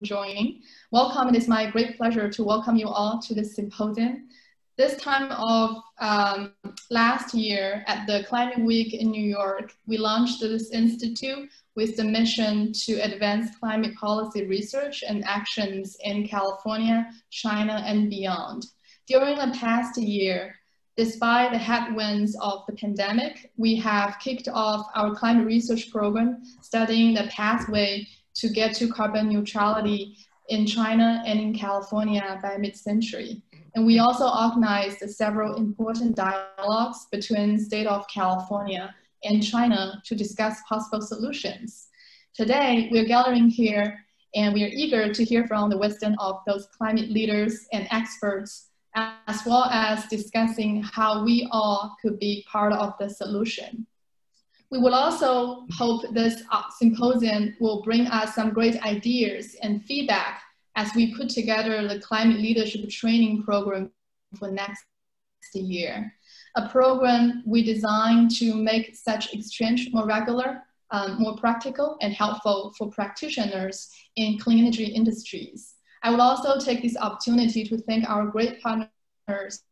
joining. Welcome. It is my great pleasure to welcome you all to this symposium. This time of last year at the Climate Week in New York, we launched this institute with the mission to advance climate policy research and actions in California, China, and beyond. During the past year, despite the headwinds of the pandemic, we have kicked off our climate research program studying the pathway to get to carbon neutrality in China and in California by mid-century. And we also organized several important dialogues between the state of California and China to discuss possible solutions. Today, we're gathering here and we are eager to hear from the wisdom of those climate leaders and experts, as well as discussing how we all could be part of the solution. We will also hope this symposium will bring us some great ideas and feedback as we put together the climate leadership training program for next year. A program we designed to make such exchange more regular, more practical and helpful for practitioners in clean energy industries. I will also take this opportunity to thank our great partners,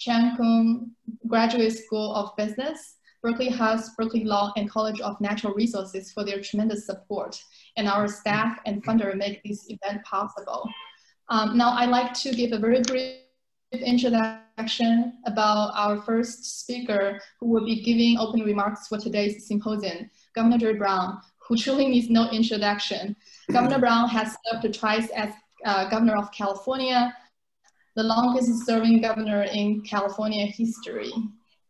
Cheung Graduate School of Business, Berkeley House, Berkeley Law, and College of Natural Resources for their tremendous support, and our staff and funder make this event possible. Now I'd like to give a very brief introduction about our first speaker who will be giving opening remarks for today's symposium, Governor Jerry Brown, who truly needs no introduction. Governor Brown has served twice as governor of California, the longest serving governor in California history.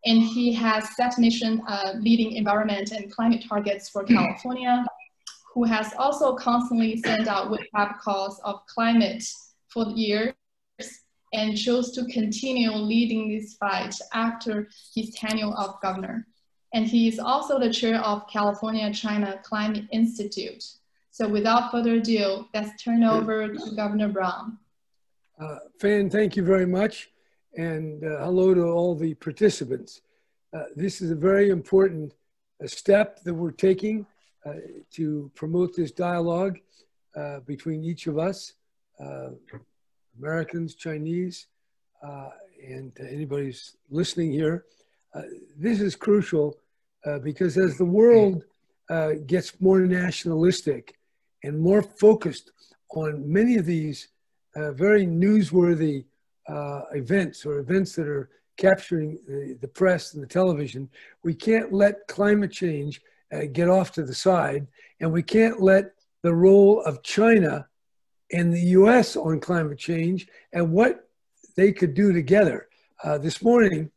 And he has set mission leading environment and climate targets for California, who has also constantly sent out wake-up calls of climate for years and chose to continue leading this fight after his tenure of governor. And he is also the chair of California-China Climate Institute. So without further ado, let's turn over to Governor Brown. Fan, thank you very much. And hello to all the participants. This is a very important step that we're taking to promote this dialogue between each of us, Americans, Chinese, and anybody who's listening here. This is crucial because as the world gets more nationalistic and more focused on many of these very newsworthy events or events that are capturing the press and the television, we can't let climate change get off to the side, and we can't let the role of China and the US on climate change and what they could do together. This morning,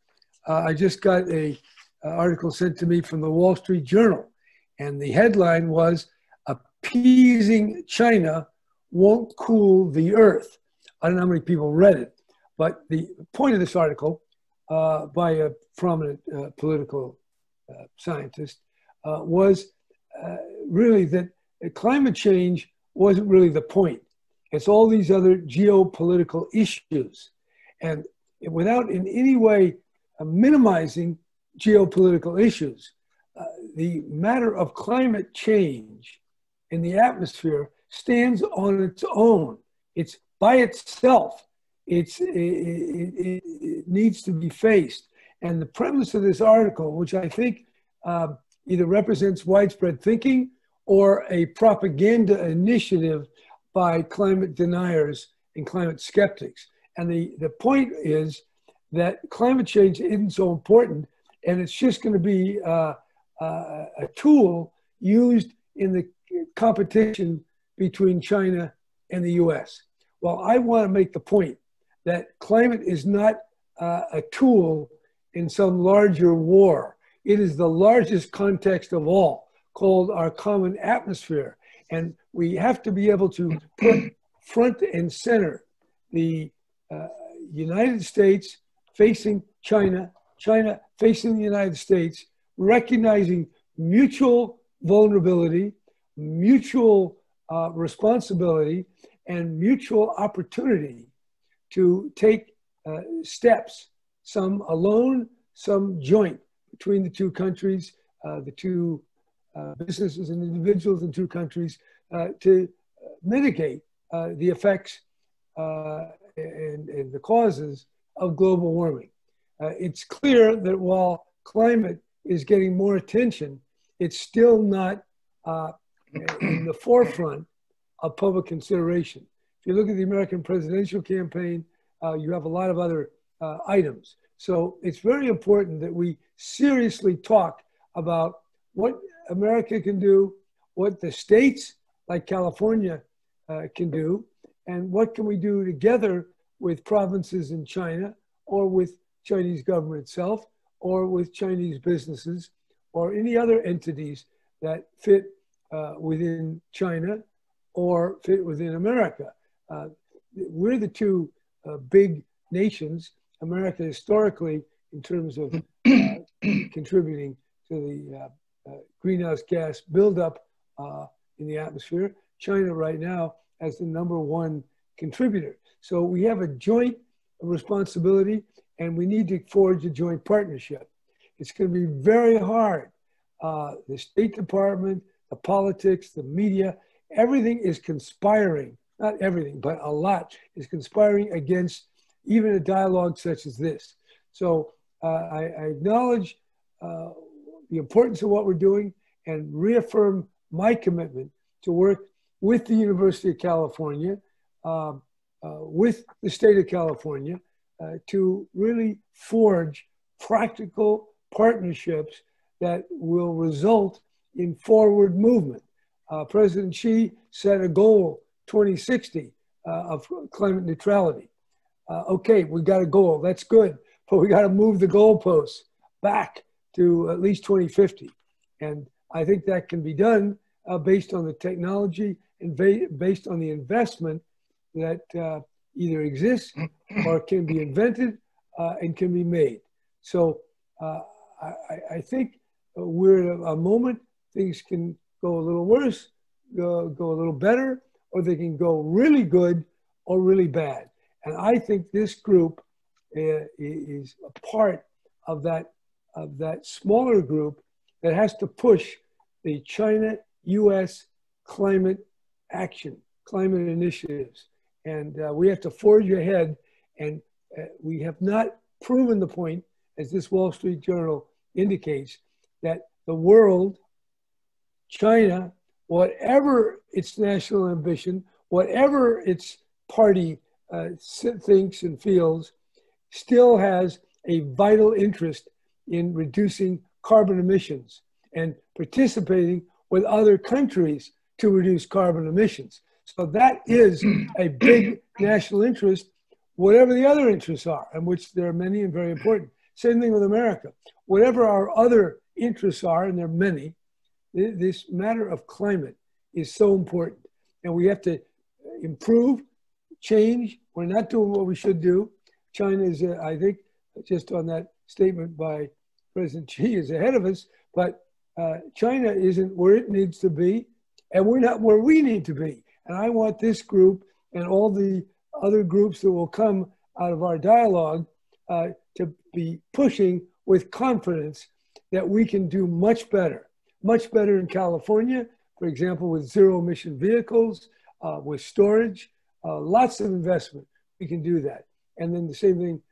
I just got an article sent to me from the Wall Street Journal, and the headline was, "Appeasing China won't cool the earth." I don't know how many people read it, but the point of this article by a prominent political scientist was really that climate change wasn't really the point. It's all these other geopolitical issues. And without in any way minimizing geopolitical issues, the matter of climate change in the atmosphere stands on its own. It's by itself. It needs to be faced. And the premise of this article, which I think either represents widespread thinking or a propaganda initiative by climate deniers and climate skeptics. And the point is that climate change isn't so important, and it's just going to be a tool used in the competition between China and the US. Well, I want to make the point that climate is not a tool in some larger war. It is the largest context of all, called our common atmosphere. And we have to be able to put front and center the United States facing China, China facing the United States, recognizing mutual vulnerability, mutual responsibility, and mutual opportunity to take steps, some alone, some joint, between the two countries, the two businesses and individuals in two countries, to mitigate the effects and the causes of global warming. It's clear that while climate is getting more attention, it's still not in the forefront of public consideration. If you look at the American presidential campaign, you have a lot of other items. So it's very important that we seriously talk about what America can do, what the states like California can do, and what can we do together with provinces in China, or with Chinese government itself, or with Chinese businesses, or any other entities that fit within China or fit within America. We're the two big nations, America historically, in terms of contributing to the greenhouse gas buildup in the atmosphere. China right now as the #1 contributor. So we have a joint responsibility, and we need to forge a joint partnership. It's going to be very hard. The State Department, the politics, the media, everything is conspiring, not everything, but a lot is conspiring against even a dialogue such as this. So I acknowledge the importance of what we're doing and reaffirm my commitment to work with the University of California, with the state of California, to really forge practical partnerships that will result in forward movement. President Xi set a goal, 2060, of climate neutrality. Okay, we got a goal, that's good, but we got to move the goalposts back to at least 2050. And I think that can be done based on the technology and based on the investment that either exists or can be invented and can be made. So I think we're at a moment, things can go a little worse, go a little better, or they can go really good or really bad. And I think this group is a part of that smaller group that has to push the China-US climate action, climate initiatives. And we have to forge ahead, and we have not proven the point, as this Wall Street Journal indicates, that the world, China, whatever its national ambition, whatever its party thinks and feels, still has a vital interest in reducing carbon emissions and participating with other countries to reduce carbon emissions. So that is a big national interest, whatever the other interests are, and which there are many and very important. Same thing with America. Whatever our other interests are, and there are many, this matter of climate is so important. And we have to improve, change. We're not doing what we should do. China is, I think, just on that statement by President Xi, is ahead of us, but China isn't where it needs to be, and we're not where we need to be. And I want this group and all the other groups that will come out of our dialogue to be pushing with confidence that we can do much better in California, for example, with zero emission vehicles, with storage, lots of investment. We can do that. And then the same thing,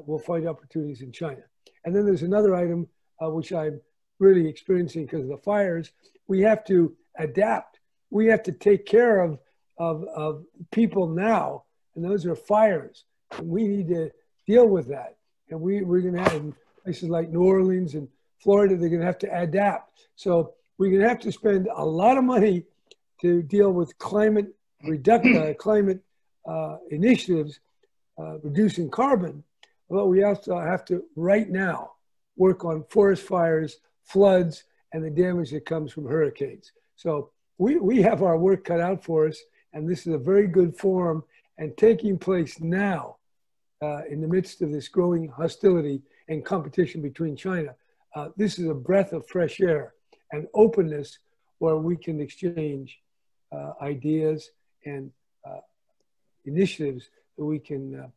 we'll find opportunities in China. And then there's another item which I'm really experiencing because of the fires. We have to adapt. We have to take care of people now, and those are fires. And we need to deal with that. And we're going to have in places like New Orleans and Florida, they're going to have to adapt. So we're going to have to spend a lot of money to deal with climate initiatives, reducing carbon. But we also have to, right now, work on forest fires, floods, and the damage that comes from hurricanes. So we have our work cut out for us, and this is a very good forum and taking place now in the midst of this growing hostility and competition between China. This is a breath of fresh air and openness where we can exchange ideas and initiatives that we can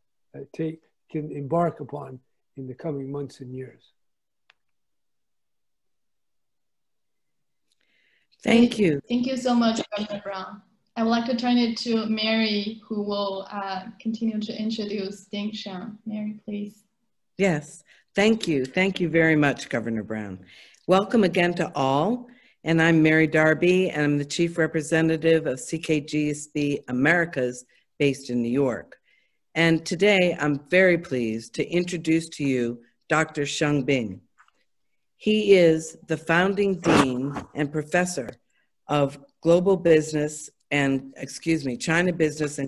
embark upon in the coming months and years. Thank you. Thank you so much, Governor Brown. I would like to turn it to Mary, who will continue to introduce Ding Xiang. Mary, please. Yes, thank you. Thank you very much, Governor Brown. Welcome again to all. And I'm Mary Darby, and I'm the Chief Representative of CKGSB Americas based in New York. And today I'm very pleased to introduce to you Dr. Cheung. He is the founding dean and professor of China Business and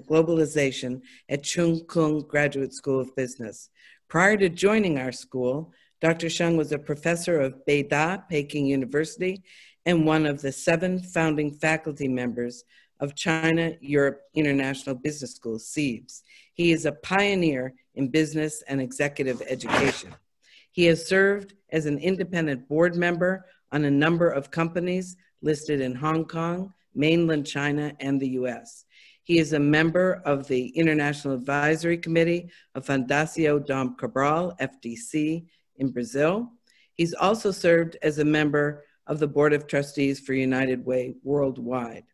Globalization at Cheung Graduate School of Business. Prior to joining our school, Dr. Cheung was a professor of Beida, Peking University, and one of the 7 founding faculty members of China-Europe International Business School, CEBS. He is a pioneer in business and executive education. He has served as an independent board member on a number of companies listed in Hong Kong, mainland China, and the US. He is a member of the International Advisory Committee of Fundação Dom Cabral, FDC, in Brazil. He's also served as a member of the Board of Trustees for United Way Worldwide.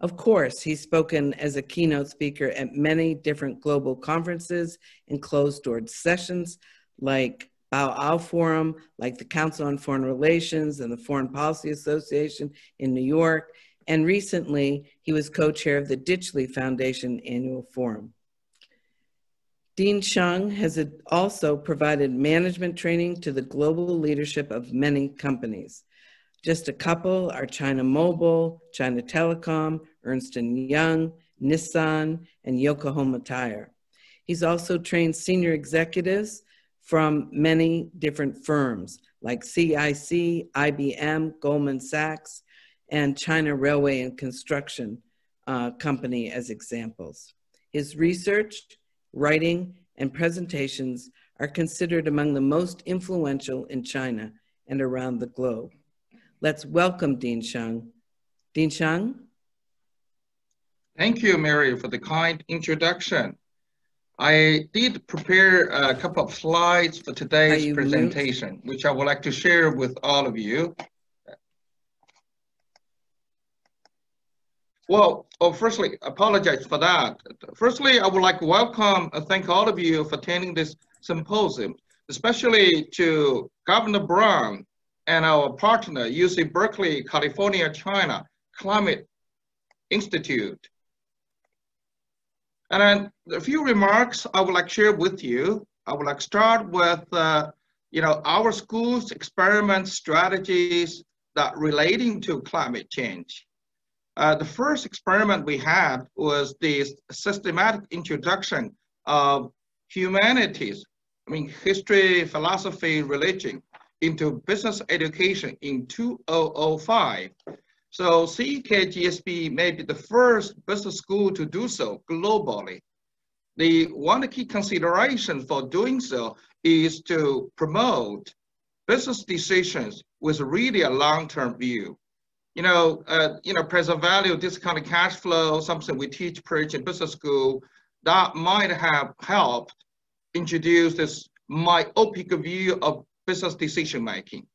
Of course, he's spoken as a keynote speaker at many different global conferences and closed-door sessions like Bao Forum, like the Council on Foreign Relations and the Foreign Policy Association in New York. And recently, he was co-chair of the Ditchley Foundation Annual Forum. Dean Xiang has also provided management training to the global leadership of many companies. Just a couple are China Mobile, China Telecom, Ernst & Young, Nissan, and Yokohama Tire. He's also trained senior executives from many different firms like CIC, IBM, Goldman Sachs, and China Railway and Construction Company as examples. His research, writing, and presentations are considered among the most influential in China and around the globe. Let's welcome Dean Xiang. Dean Xiang? Thank you, Mary, for the kind introduction. I did prepare a couple of slides for today's presentation, which I would like to share with all of you. Well, firstly, apologize for that. Firstly, I would like to welcome and thank all of you for attending this symposium, especially to Governor Brown and our partner, UC Berkeley, California, China Climate Institute. And then a few remarks I would like to share with you. I would like to start with, our school's experiment strategies that relating to climate change. The first experiment we had was the systematic introduction of humanities, history, philosophy, religion, into business education in 2005. So CKGSB may be the first business school to do so globally. One key consideration for doing so is to promote business decisions with really a long-term view. Present value, discounted cash flow, something we preach in business school, that might have helped introduce this myopic view of business decision making.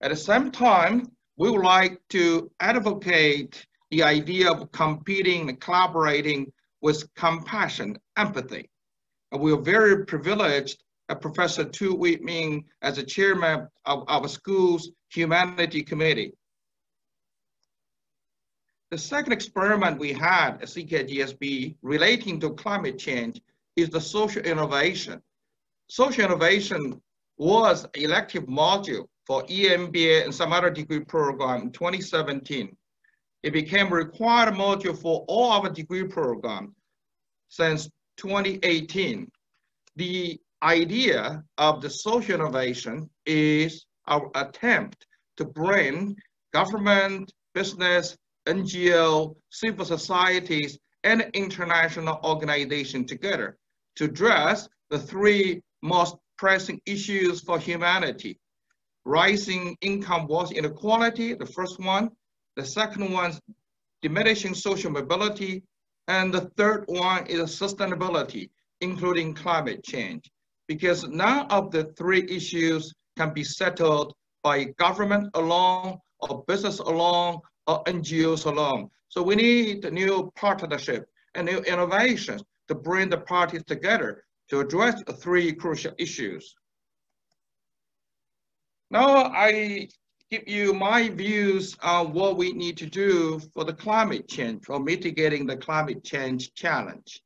At the same time, we would like to advocate the idea of competing and collaborating with compassion, empathy. And we are very privileged Professor Tu Wei-Ming as the chairman of our school's Humanity Committee. The second experiment we had at CKGSB relating to climate change is the social innovation. Social innovation was an elective module for EMBA and some other degree program in 2017. It became a required module for all our degree programs since 2018. The idea of the social innovation is our attempt to bring government, business, NGO, civil societies, and international organizations together to address the 3 most pressing issues for humanity. Rising income wealth inequality, the first one. The second one, diminishing social mobility. And the third one is sustainability, including climate change. Because none of the 3 issues can be settled by government alone or business alone, or NGOs alone. So we need a new partnership and new innovations to bring the parties together to address the three crucial issues. Now I give you my views on what we need to do for the climate change, for mitigating the climate change challenge.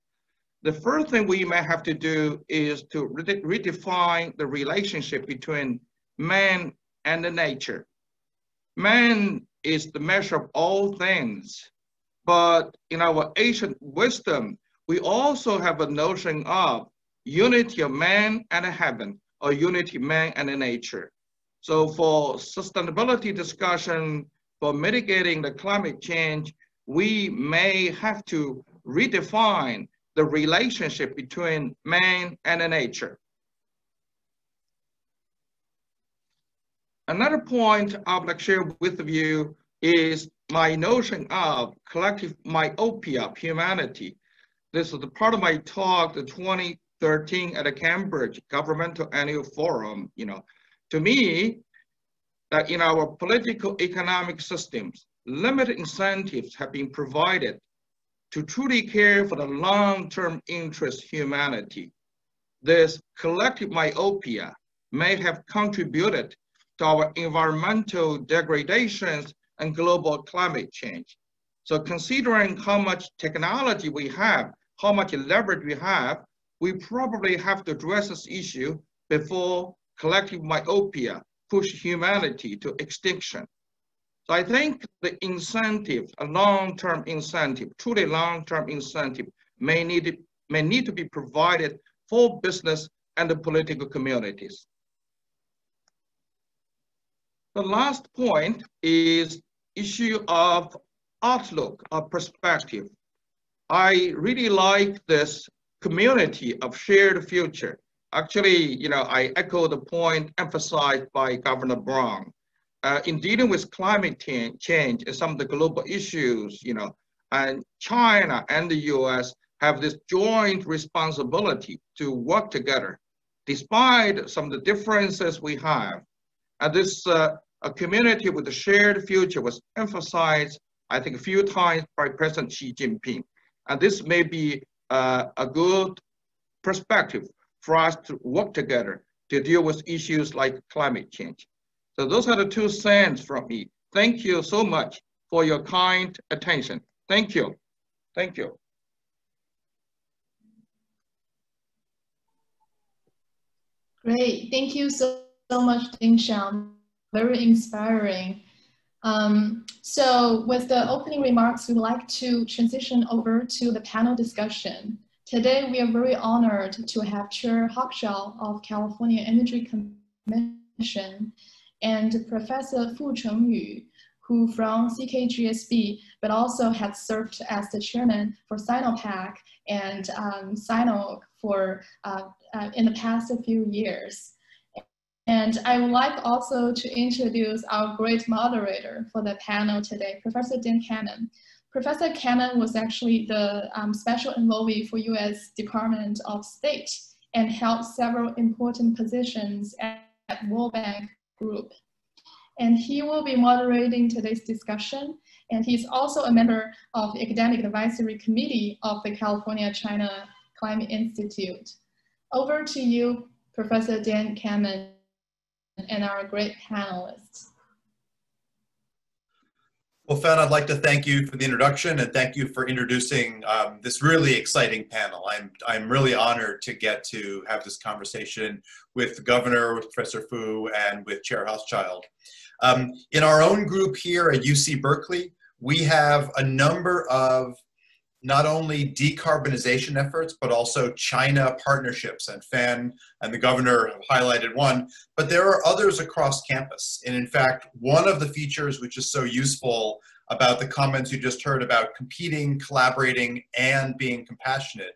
The first thing we may have to do is to redefine the relationship between man and the nature. Man is the measure of all things, but in our ancient wisdom, we also have a notion of unity of man and heaven, or unity of man and nature. So for sustainability discussion, for mitigating the climate change, we may have to redefine the relationship between man and nature. Another point I would like to share with you is my notion of collective myopia of humanity. This is the part of my talk, the 2013 at the Cambridge Governmental Annual Forum. To me, that in our political economic systems, limited incentives have been provided to truly care for the long-term interest of humanity. This collective myopia may have contributed to our environmental degradations and global climate change. So considering how much technology we have, how much leverage we have, we probably have to address this issue before collective myopia push humanity to extinction. So I think the incentive, a long-term incentive, truly long-term incentive, may need to be provided for business and the political communities. The last point is issue of outlook, of perspective. I really like this community of shared future. Actually, I echo the point emphasized by Governor Brown. In dealing with climate change and some of the global issues, and China and the US have this joint responsibility to work together, despite some of the differences we have. And this a community with a shared future was emphasized, I think, a few times by President Xi Jinping. And this may be a good perspective for us to work together to deal with issues like climate change. So those are the 2 cents from me. Thank you so much for your kind attention. Thank you. Thank you. Great. Thank you so much, Xiang. Very inspiring. So with the opening remarks, we'd like to transition over to the panel discussion. Today, we are very honored to have Chair Hochschild of California Energy Commission and Professor Chengyu, who from CKGSB, but also had served as the chairman for SINOPEC and SINOOC for in the past few years. And I would like also to introduce our great moderator for the panel today, Professor Dan Cannon. Professor Cannon was actually the special envoy for U.S. Department of State and held several important positions at World Bank Group. And he will be moderating today's discussion. And he's also a member of the Academic Advisory Committee of the California-China Climate Institute. Over to you, Professor Dan Cannon, and our great panelists. Well, Fan, I'd like to thank you for the introduction and thank you for introducing this really exciting panel. I'm really honored to get to have this conversation with the Governor, with Professor Fu, and with Chair Hochschild. In our own group here at UC Berkeley, we have a number of not only decarbonization efforts, but also China partnerships, and Fan and the Governor have highlighted one, but there are others across campus. And in fact, one of the features which is so useful about the comments you just heard about competing, collaborating, and being compassionate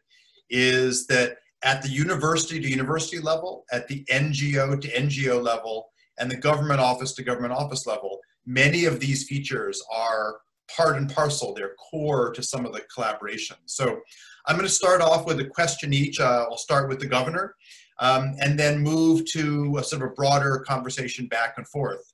is that at the university to university level, at the NGO to NGO level, and the government office to government office level, many of these features are part and parcel, they're core to some of the collaboration. So I'm going to start off with a question each. I'll start with the Governor and then move to a sort of a broader conversation back and forth.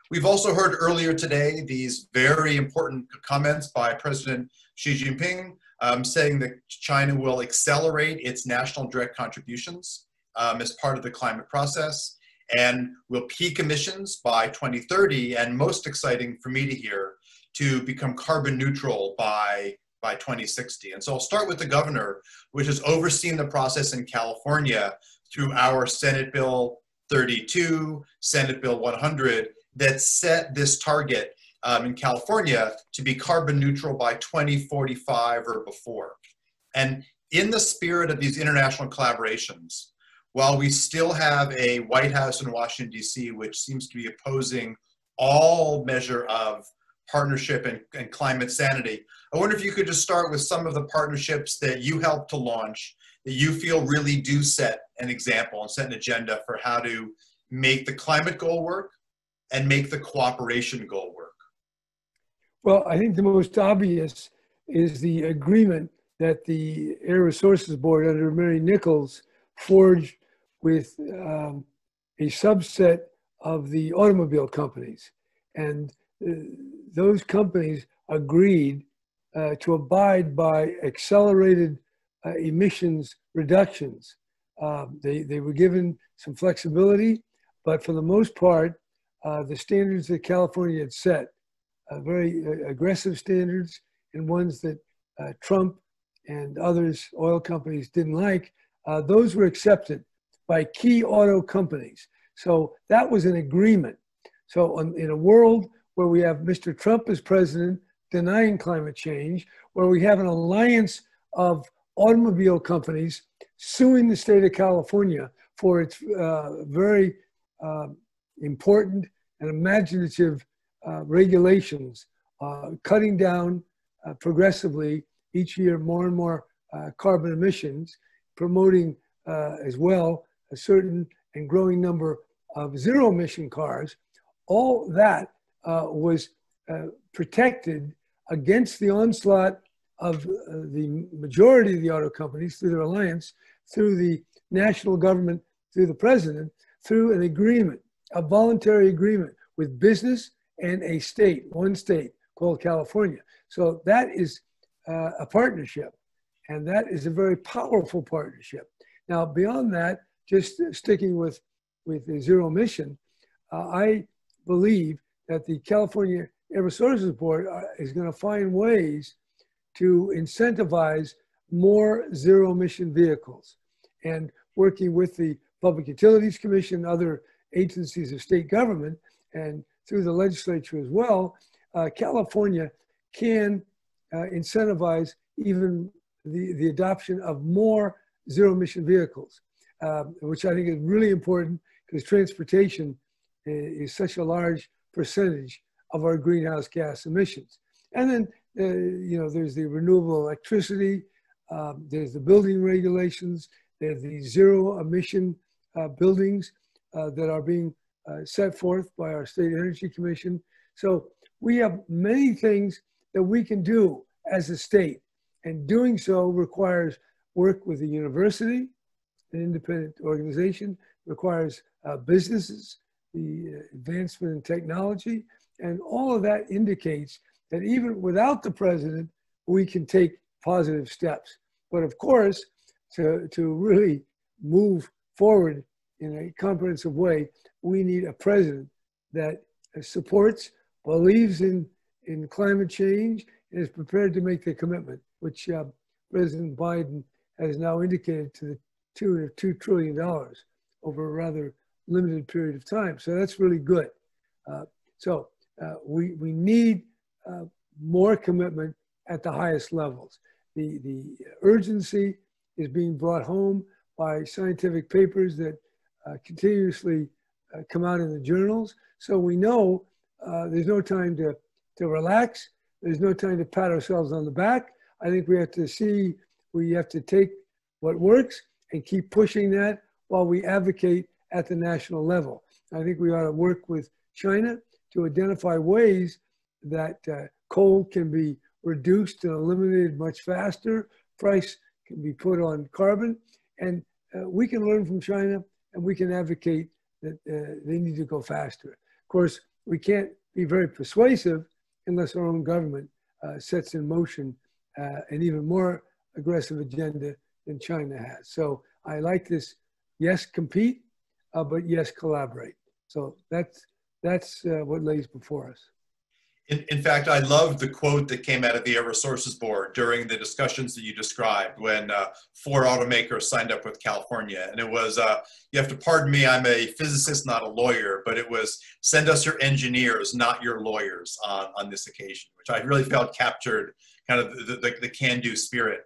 We've also heard earlier today these very important comments by President Xi Jinping saying that China will accelerate its national direct contributions as part of the climate process and will peak emissions by 2030, and most exciting for me to hear, to become carbon neutral by 2060. And so I'll start with the governor, which has overseen the process in California through our Senate Bill 32, Senate Bill 100, that set this target in California to be carbon neutral by 2045 or before. And in the spirit of these international collaborations, while we still have a White House in Washington, D.C., which seems to be opposing all measure of partnership and climate sanity, I wonder if you could just start with some of the partnerships that you helped to launch that you feel really do set an example and set an agenda for how to make the climate goal work and make the cooperation goal work. Well, I think the most obvious is the agreement that the Air Resources Board under Mary Nichols forged with a subset of the automobile companies. And those companies agreed to abide by accelerated emissions reductions. They were given some flexibility, but for the most part, the standards that California had set, very aggressive standards and ones that Trump and others, oil companies, didn't like, those were accepted by key auto companies. So that was an agreement. So in a world where we have Mr. Trump as president denying climate change, where we have an alliance of automobile companies suing the state of California for its very important and imaginative regulations, cutting down progressively each year more and more carbon emissions, promoting as well a certain and growing number of zero emission cars, all that was protected against the onslaught of the majority of the auto companies through their alliance, through the national government, through the president, through an agreement, a voluntary agreement with business and a state, one state called California. So that is a partnership, and that is a very powerful partnership. Now, beyond that, just sticking with the zero emission, I believe that the California Air Resources Board is going to find ways to incentivize more zero emission vehicles, and working with the Public Utilities Commission, other agencies of state government, and through the legislature as well, California can incentivize even the adoption of more zero emission vehicles, which I think is really important because transportation is such a large percentage of our greenhouse gas emissions. And then, there's the renewable electricity, there's the building regulations, there's the zero emission buildings that are being set forth by our State Energy Commission. So we have many things that we can do as a state, and doing so requires work with the university, an independent organization, requires businesses, the advancement in technology, and all of that indicates that even without the president, we can take positive steps. But of course, to really move forward in a comprehensive way, we need a president that supports, believes in climate change, and is prepared to make the commitment, which President Biden has now indicated to the tune of $2 trillion over a rather limited period of time. So that's really good. We need more commitment at the highest levels. The urgency is being brought home by scientific papers that continuously come out in the journals. So we know there's no time to relax. There's no time to pat ourselves on the back. I think we have to take what works and keep pushing that while we advocate at the national level. I think we ought to work with China to identify ways that coal can be reduced and eliminated much faster, price can be put on carbon, and we can learn from China, and we can advocate that they need to go faster. Of course, we can't be very persuasive unless our own government sets in motion an even more aggressive agenda than China has. So I like this, yes, compete, but yes, collaborate. So that's what lays before us. In fact, I loved the quote that came out of the Air Resources Board during the discussions that you described when 4 automakers signed up with California. And it was, you have to pardon me, I'm a physicist, not a lawyer, but it was send us your engineers, not your lawyers on this occasion, which I really felt captured kind of the can-do spirit.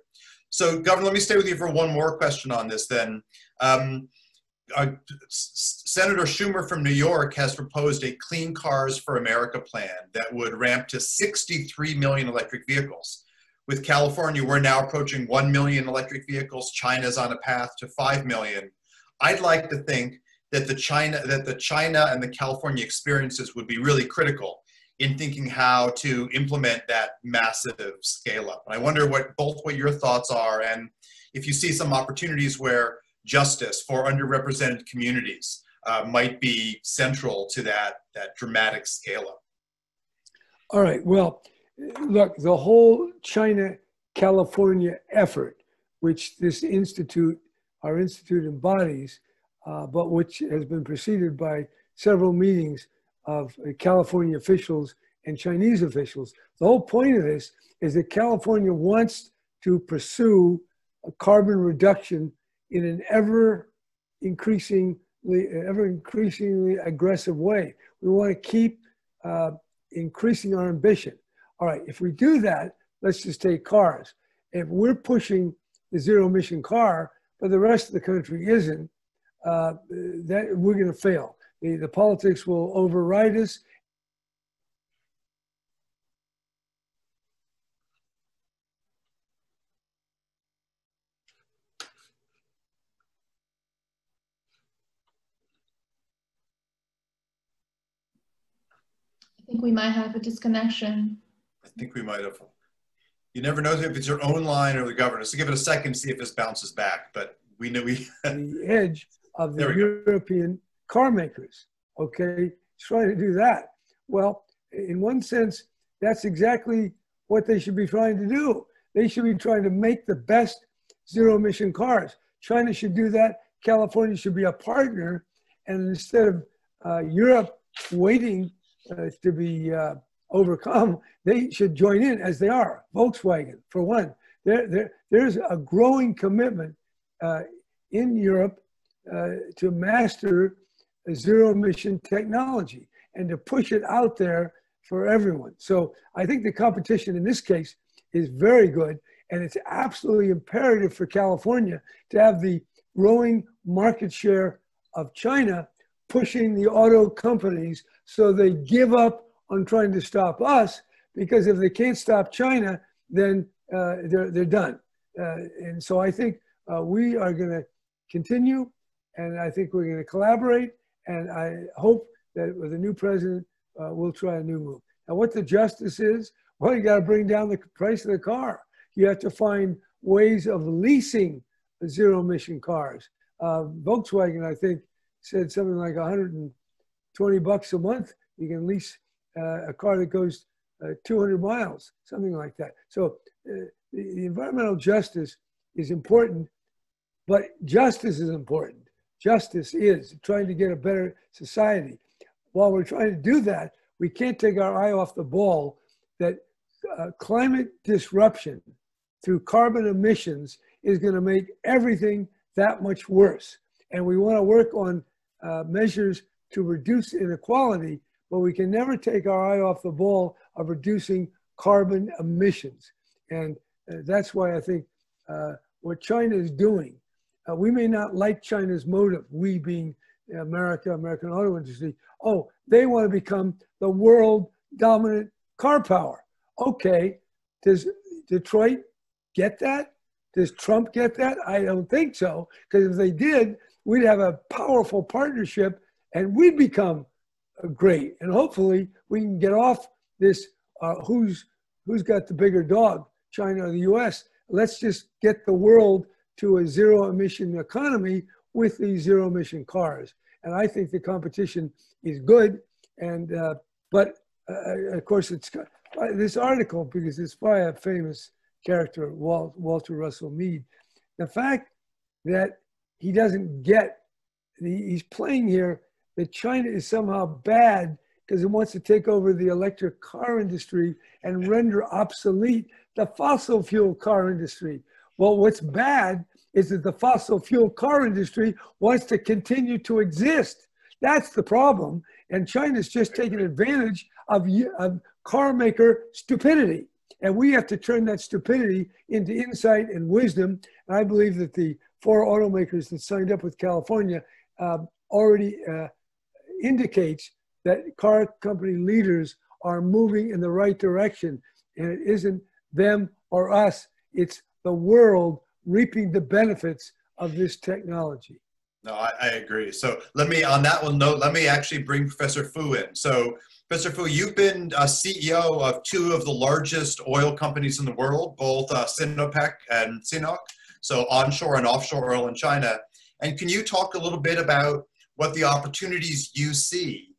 So Governor, let me stay with you for one more question on this then. Senator Schumer from New York has proposed a Clean Cars for America plan that would ramp to 63 million electric vehicles. With California, we're now approaching 1 million electric vehicles. China's on a path to 5 million. I'd like to think that the China and the California experiences would be really critical in thinking how to implement that massive scale up. And I wonder what your thoughts are, and if you see some opportunities where justice for underrepresented communities might be central to that dramatic scale up. All right, well, look, the whole China-California effort, which this institute, our institute embodies, but which has been preceded by several meetings of California officials and Chinese officials. The whole point of this is that California wants to pursue a carbon reduction in an ever increasingly aggressive way. We want to keep increasing our ambition. All right, if we do that, let's just take cars. If we're pushing the zero emission car, but the rest of the country isn't, that we're going to fail. The politics will override us. I think we might have a disconnection. I think we might have. You never know if it's your own line or the governor. So give it a second, see if this bounces back. But we know we the edge of the European car makers. Okay, trying to do that. Well, in one sense, that's exactly what they should be trying to do. They should be trying to make the best zero emission cars. China should do that. California should be a partner. And instead of Europe waiting to be overcome, they should join in as they are. Volkswagen, for one. There's a growing commitment in Europe to master zero emission technology and to push it out there for everyone. So I think the competition in this case is very good, and it's absolutely imperative for California to have the growing market share of China pushing the auto companies so they give up on trying to stop us, because if they can't stop China, then they're done. And so I think we are going to continue, and I think we're going to collaborate, and I hope that with the new president, we'll try a new move. Now, what the justice is, well, you got to bring down the price of the car. You have to find ways of leasing zero emission cars. Volkswagen, I think, said something like $120 a month. You can lease a car that goes 200 miles, something like that. So the environmental justice is important, but justice is important. Justice is trying to get a better society. While we're trying to do that, we can't take our eye off the ball that climate disruption through carbon emissions is going to make everything that much worse. And we want to work on measures to reduce inequality, but we can never take our eye off the ball of reducing carbon emissions. And that's why I think what China is doing, we may not like China's motive, we being America, American auto industry. Oh, they want to become the world dominant car power. Okay, does Detroit get that? Does Trump get that? I don't think so, because if they did, we'd have a powerful partnership and we'd become great. And hopefully we can get off this who's got the bigger dog, China or the US. Let's just get the world to a zero emission economy with these zero emission cars. And I think the competition is good. And But of course, it's this article, because it's by a famous character, Walter Russell Mead. The fact that he doesn't get, he's playing here that China is somehow bad because it wants to take over the electric car industry and render obsolete the fossil fuel car industry. Well, what's bad is that the fossil fuel car industry wants to continue to exist. That's the problem. And China's just taking advantage of car maker stupidity. And we have to turn that stupidity into insight and wisdom. And I believe that the 4 automakers that signed up with California already indicates that car company leaders are moving in the right direction. And it isn't them or us, it's the world reaping the benefits of this technology. No, I agree. So let me, on that one note, let me actually bring Professor Fu in. So Professor Fu, you've been a CEO of 2 of the largest oil companies in the world, both SINOPEC and CNOOC, so onshore and offshore oil in China. And can you talk a little bit about what the opportunities you see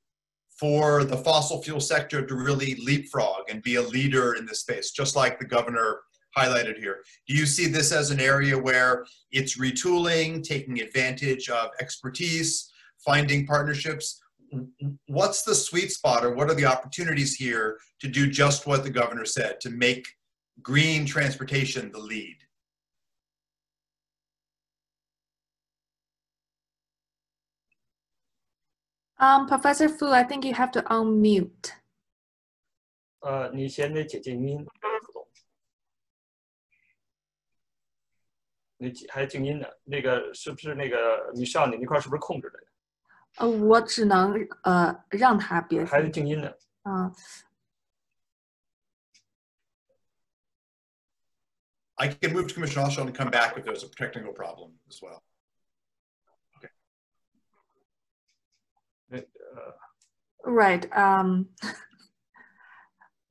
for the fossil fuel sector to really leapfrog and be a leader in this space, just like the governor highlighted here? Do you see this as an area where it's retooling, taking advantage of expertise, finding partnerships? What's the sweet spot, or what are the opportunities here to do just what the governor said, to make green transportation the lead? Professor Fu, I think you have to unmute. 你先得解静音，副总。你还静音呢？那个是不是那个你上你那块是不是控制的？我只能让他别。还是静音呢？I can move to Commissioner Hochschild and come back if there's a technical problem as well. Right.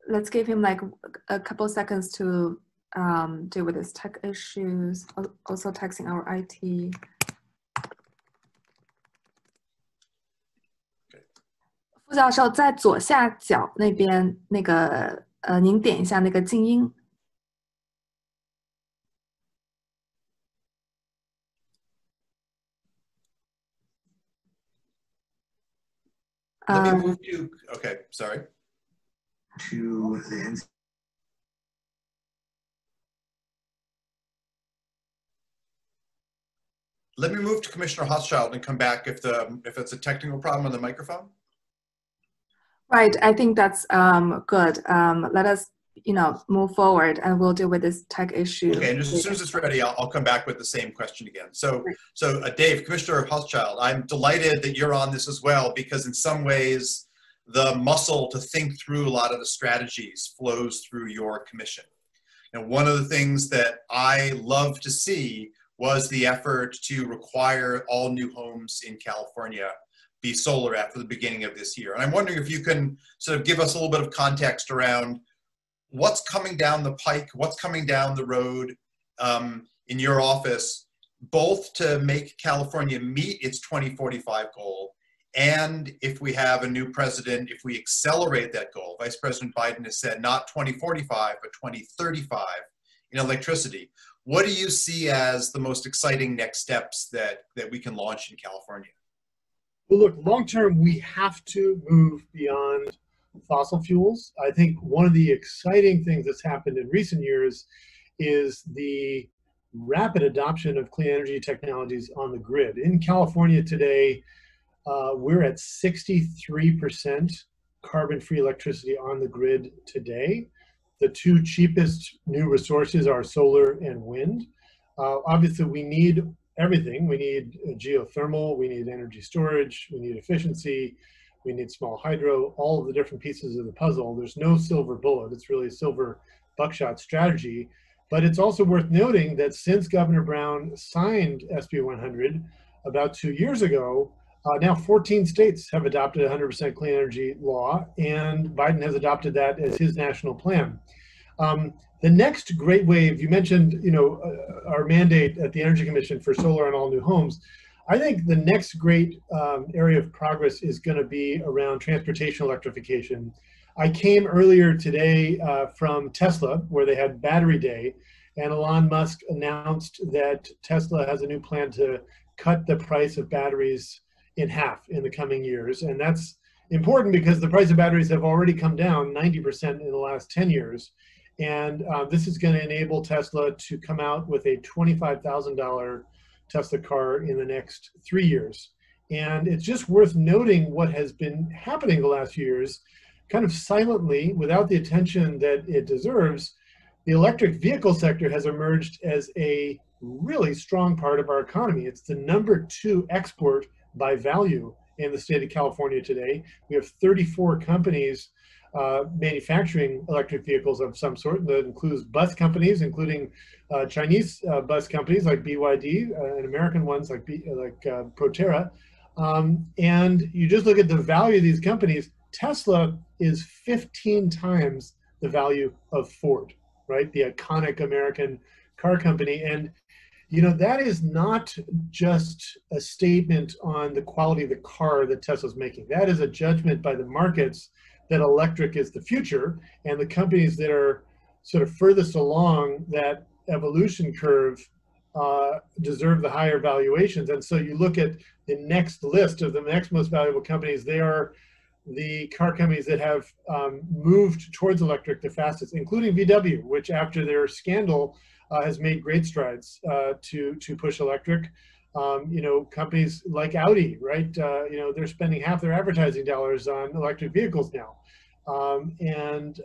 Let's give him like a couple seconds to deal with his tech issues. Also texting our IT. 副教授在左下角那边那个您点一下那个静音。Let me move to, okay, sorry. To the Let me move to Commissioner Hochschild and come back if it's a technical problem on the microphone. Right, I think that's good. Let us, move forward, and we'll deal with this tech issue. Okay, and just as soon as it's ready, I'll come back with the same question again. So, Dave, Commissioner Hochschild, I'm delighted that you're on this as well, because in some ways, the muscle to think through a lot of the strategies flows through your commission. And one of the things that I love to see was the effort to require all new homes in California be solar after the beginning of this year. And I'm wondering if you can sort of give us a little bit of context around what's coming down the pike, what's coming down the road in your office, both to make California meet its 2045 goal, and if we have a new president, if we accelerate that goal. Vice President Biden has said not 2045, but 2035 in electricity. What do you see as the most exciting next steps that we can launch in California? Well, look, long term, we have to move beyond fossil fuels. I think one of the exciting things that's happened in recent years is the rapid adoption of clean energy technologies on the grid. In California today, we're at 63% carbon-free electricity on the grid today. The 2 cheapest new resources are solar and wind. Obviously, we need everything. We need geothermal, we need energy storage, we need efficiency, we need small hydro, all of the different pieces of the puzzle. There's no silver bullet. It's really a silver buckshot strategy. But it's also worth noting that since Governor Brown signed SB 100 about 2 years ago, now 14 states have adopted 100% clean energy law, and Biden has adopted that as his national plan. The next great wave, you mentioned, our mandate at the Energy Commission for solar on all new homes. I think the next great area of progress is going to be around transportation electrification. I came earlier today from Tesla, where they had Battery Day, and Elon Musk announced that Tesla has a new plan to cut the price of batteries in half in the coming years. And that's important because the price of batteries have already come down 90% in the last 10 years. And this is going to enable Tesla to come out with a $25,000 Tesla car in the next 3 years. And it's just worth noting what has been happening the last few years, kind of silently, without the attention that it deserves. The electric vehicle sector has emerged as a really strong part of our economy. It's the #2 export by value in the state of California today. We have 34 companies manufacturing electric vehicles of some sort. That includes bus companies, including Chinese bus companies like BYD and American ones like Proterra. And you just look at the value of these companies. Tesla is 15 times the value of Ford, right? The iconic American car company. And you know, that is not just a statement on the quality of the car that Tesla's making. That is a judgment by the markets that electric is the future, and the companies that are sort of furthest along that evolution curve deserve the higher valuations. And so you look at the next list of the next most valuable companies, they are the car companies that have moved towards electric the fastest, including VW, which after their scandal has made great strides to push electric. You know, companies like Audi, right? You know, they're spending half their advertising dollars on electric vehicles now. And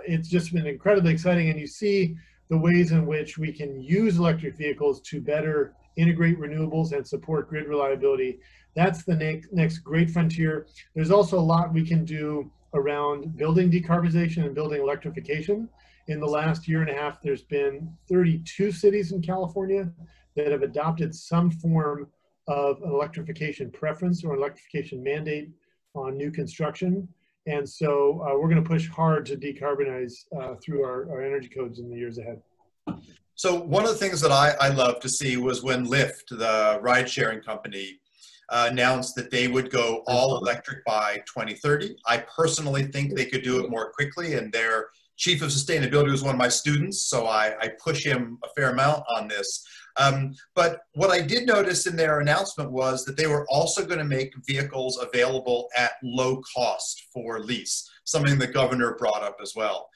it's just been incredibly exciting. And you see the ways in which we can use electric vehicles to better integrate renewables and support grid reliability. That's the next great frontier. There's also a lot we can do around building decarbonization and building electrification. In the last year and a half, there's been 32 cities in California that have adopted some form of an electrification preference or electrification mandate on new construction. And so we're going to push hard to decarbonize through our energy codes in the years ahead. So one of the things that I love to see was when Lyft, the ride-sharing company, announced that they would go all electric by 2030. I personally think they could do it more quickly, and their chief of sustainability was one of my students, so I push him a fair amount on this. But what I did notice in their announcement was that they were also going to make vehicles available at low cost for lease, something the governor brought up as well.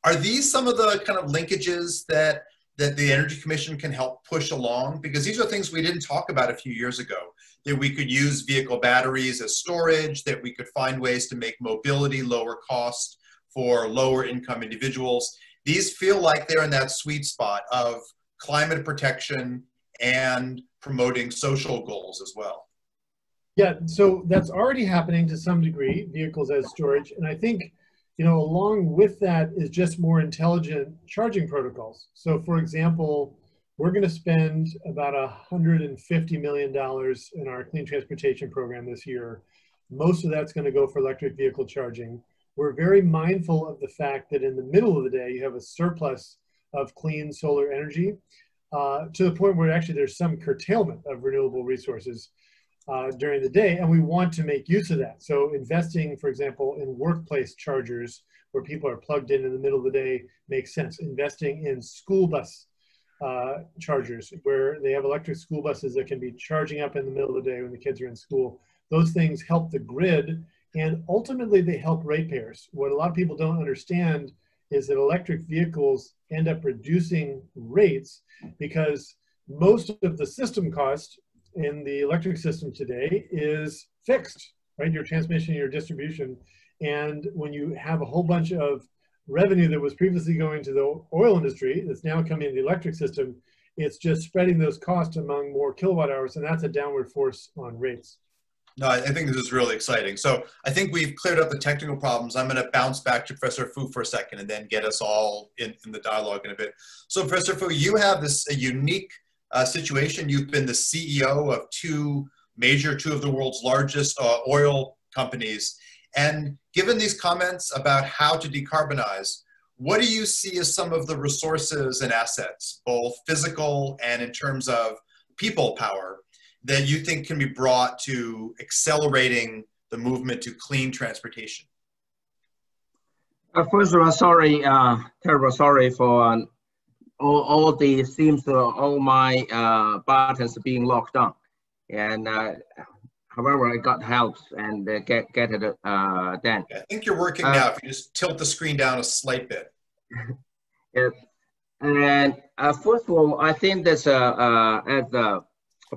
Are these some of the kind of linkages that the Energy Commission can help push along? Because these are things we didn't talk about a few years ago, that we could use vehicle batteries as storage, that we could find ways to make mobility lower cost for lower income individuals. These feel like they're in that sweet spot of climate protection and promoting social goals as well. Yeah, so that's already happening to some degree, vehicles as storage. And I think, you know, along with that is just more intelligent charging protocols. So for example, we're going to spend about $150 million in our clean transportation program this year. Most of that's going to go for electric vehicle charging. We're very mindful of the fact that in the middle of the day, you have a surplus of clean solar energy to the point where actually there's some curtailment of renewable resources during the day, and we want to make use of that. So investing, for example, in workplace chargers where people are plugged in the middle of the day makes sense. Investing in school bus chargers where they have electric school buses that can be charging up in the middle of the day when the kids are in school. Those things help the grid, and ultimately they help ratepayers. What a lot of people don't understand is that electric vehicles end up reducing rates because most of the system cost in the electric system today is fixed, right? Your transmission, your distribution. And when you have a whole bunch of revenue that was previously going to the oil industry that's now coming in the electric system, it's just spreading those costs among more kilowatt hours, and that's a downward force on rates. No, I think this is really exciting. So I think we've cleared up the technical problems. I'm going to bounce back to Professor Fu for a second and then get us all in the dialogue in a bit. So Professor Fu, you have a unique situation. You've been the CEO of two of the world's largest oil companies. And given these comments about how to decarbonize, what do you see as some of the resources and assets, both physical and in terms of people power, that you think can be brought to accelerating the movement to clean transportation? First of all, sorry, terrible sorry for all the seems all my buttons being locked on, and however I got help and get it done. I think you're working now. If you just tilt the screen down a slight bit. Yes. And first of all, I think there's as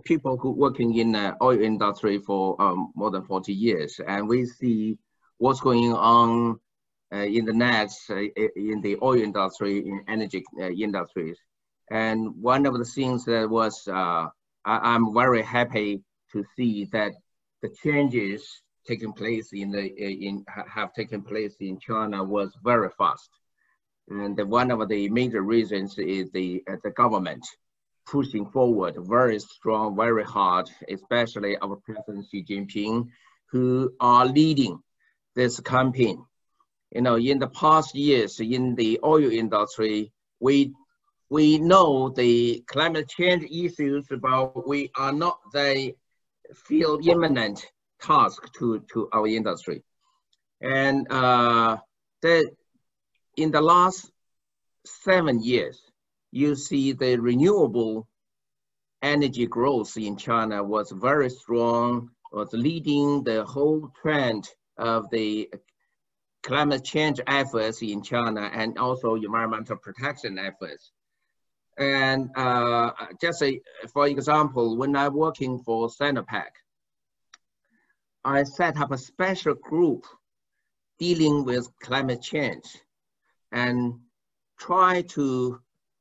people who working in the oil industry for more than 40 years, and we see what's going on in the next in the oil industry, in energy industries. And one of the things that was I'm very happy to see that the changes taking place have taken place in China was very fast. And one of the major reasons is the government pushing forward very strong, very hard, especially our President Xi Jinping, who are leading this campaign. You know, in the past years in the oil industry, we know the climate change issues, but we are not the feel imminent task to our industry. And in the last 7 years, you see the renewable energy growth in China was very strong, was leading the whole trend of the climate change efforts in China and also environmental protection efforts. And just for example, when I'm working for SINOPEC, I set up a special group dealing with climate change and try to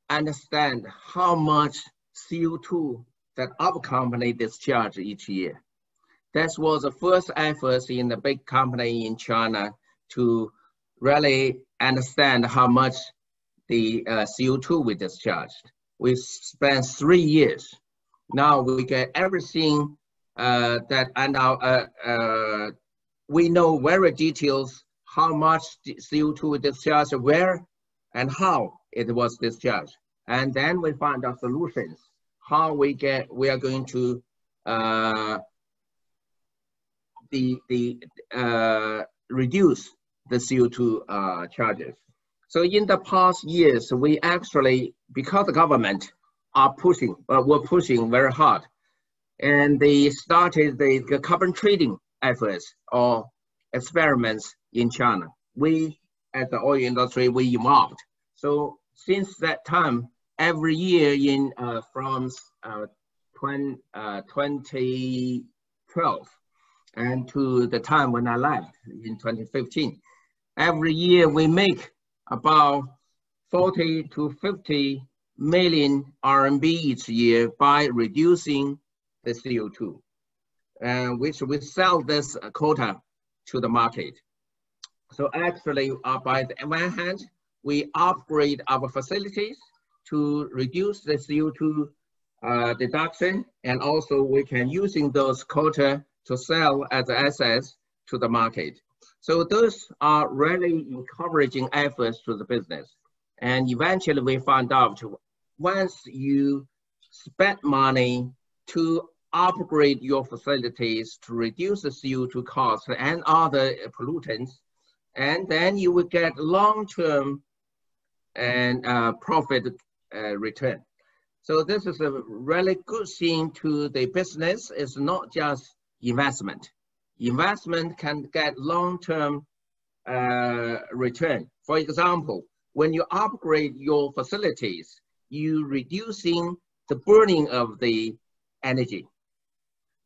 understand how much CO2 that our company discharge each year. That was the first effort in the big company in China to really understand how much the CO2 we discharged. We spent 3 years. Now we get everything that, and now we know very details how much CO2 we discharged, where and how it was discharged. And then we find out solutions, how we are going to reduce the CO2 charges. So in the past years, we actually, because the government are pushing, were pushing very hard, and they started the carbon trading efforts or experiments in China. We, as the oil industry, we evolved. So since that time, every year from 2012 and to the time when I left in 2015, every year we make about 40 to 50 million RMB each year by reducing the CO2, which we sell this quota to the market. So actually, by the one hand, we upgrade our facilities to reduce the CO2 deduction, and also we can using those quota to sell as assets to the market. So those are really encouraging efforts to the business. And eventually we found out once you spend money to upgrade your facilities to reduce the CO2 costs and other pollutants, and then you will get long-term and profit return. So this is a really good thing to the business. It's not just investment. Investment can get long-term return. For example, when you upgrade your facilities, you reducing the burning of the energy.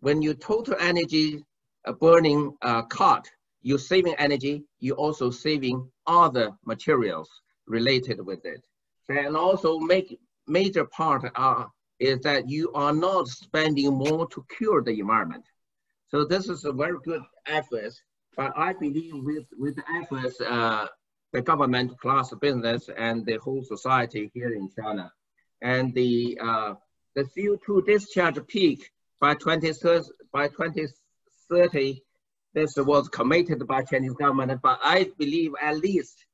When you total energy burning cut, you're saving energy, you're also saving other materials related with it. And also major part is that you are not spending more to cure the environment. So this is a very good effort, but I believe with the efforts, the government plus the business and the whole society here in China, and the CO2 discharge peak by 2030, this was committed by Chinese government, but I believe at least,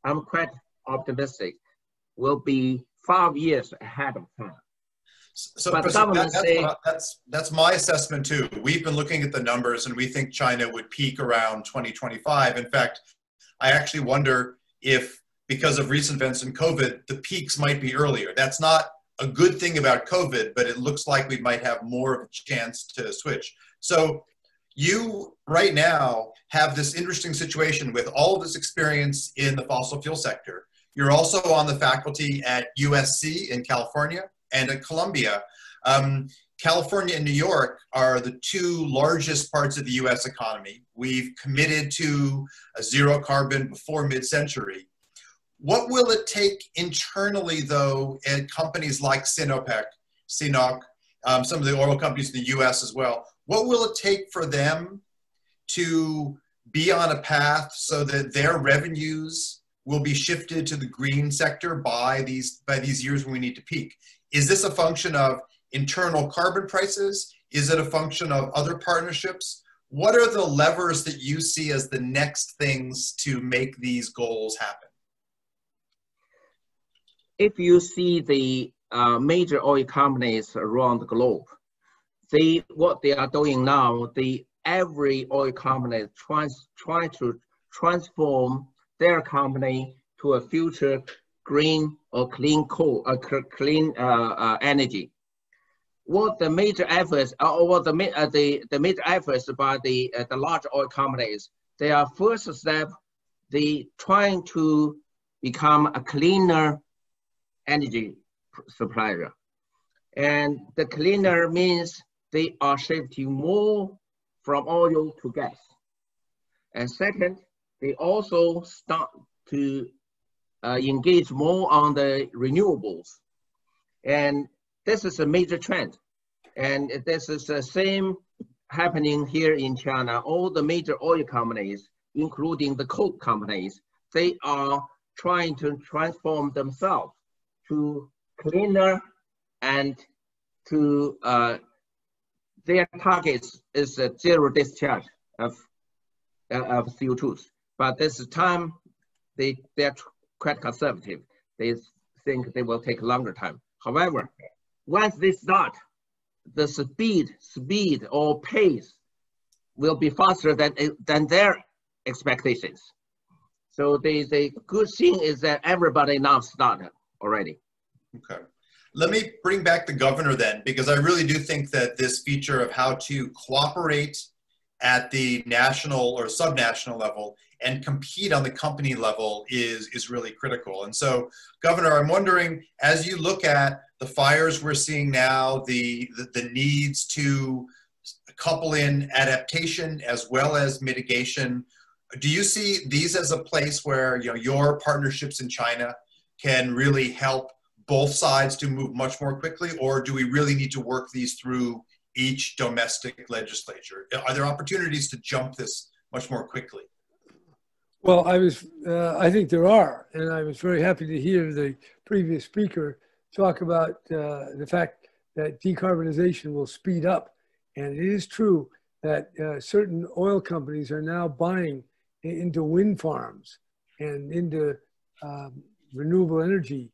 I'm quite optimistic, will be 5 years ahead of time. So but government that's my assessment too. We've been looking at the numbers and we think China would peak around 2025. In fact, I actually wonder if, because of recent events in COVID, the peaks might be earlier. That's not a good thing about COVID, but it looks like we might have more of a chance to switch. So you right now have this interesting situation with all of this experience in the fossil fuel sector. You're also on the faculty at USC in California and at Columbia. California and New York are the two largest parts of the US economy. We've committed to a zero carbon before mid-century. What will it take internally, though, at companies like SINOPEC, CNOOC, some of the oil companies in the US as well? What will it take for them to be on a path so that their revenues will be shifted to the green sector by these years when we need to peak? Is this a function of internal carbon prices? Is it a function of other partnerships? What are the levers that you see as the next things to make these goals happen? If you see the major oil companies around the globe, what they are doing now, every oil company try to transform their company to a future green or clean coal, clean energy. What the major efforts, or what the major efforts by the large oil companies, they are first step, they trying to become a cleaner energy supplier. And the cleaner means they are shifting more from oil to gas. And second, they also start to engage more on the renewables. And this is a major trend. And this is the same happening here in China. All the major oil companies, including the coal companies, they are trying to transform themselves to cleaner and to their targets is a zero discharge of CO2s. But this time, they're quite conservative. They think they will take a longer time. However, once they start, the speed or pace will be faster than their expectations. So the good thing is that everybody now started already. Okay. Let me bring back the governor then, because I really do think that this feature of how to cooperate at the national or subnational level and compete on the company level is really critical. And so, Governor, I'm wondering, as you look at the fires we're seeing now, the needs to couple in adaptation as well as mitigation, do you see these as a place where your partnerships in China can really help both sides to move much more quickly, or do we really need to work these through each domestic legislature? Are there opportunities to jump this much more quickly? Well, I think there are, and I was very happy to hear the previous speaker talk about the fact that decarbonization will speed up. And it is true that certain oil companies are now buying into wind farms and into renewable energy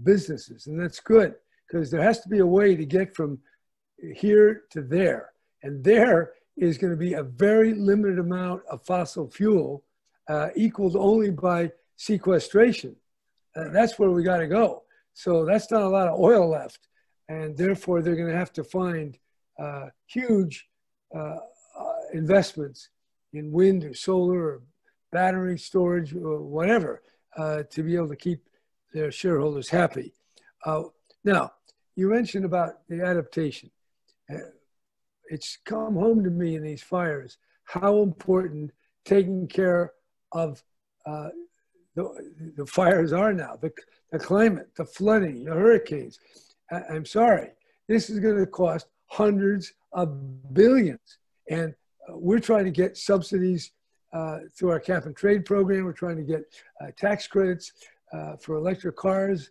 businesses. And that's good, because there has to be a way to get from here to there. And there is going to be a very limited amount of fossil fuel equaled only by sequestration. That's where we got to go. So that's not a lot of oil left. And therefore, they're going to have to find huge investments in wind or solar or battery storage or whatever to be able to keep their shareholders happy. Now, you mentioned about the adaptation. It's come home to me in these fires how important taking care of the fires are now, the climate, the flooding, the hurricanes. I'm sorry, this is going to cost hundreds of billions. And we're trying to get subsidies through our cap and trade program. We're trying to get tax credits for electric cars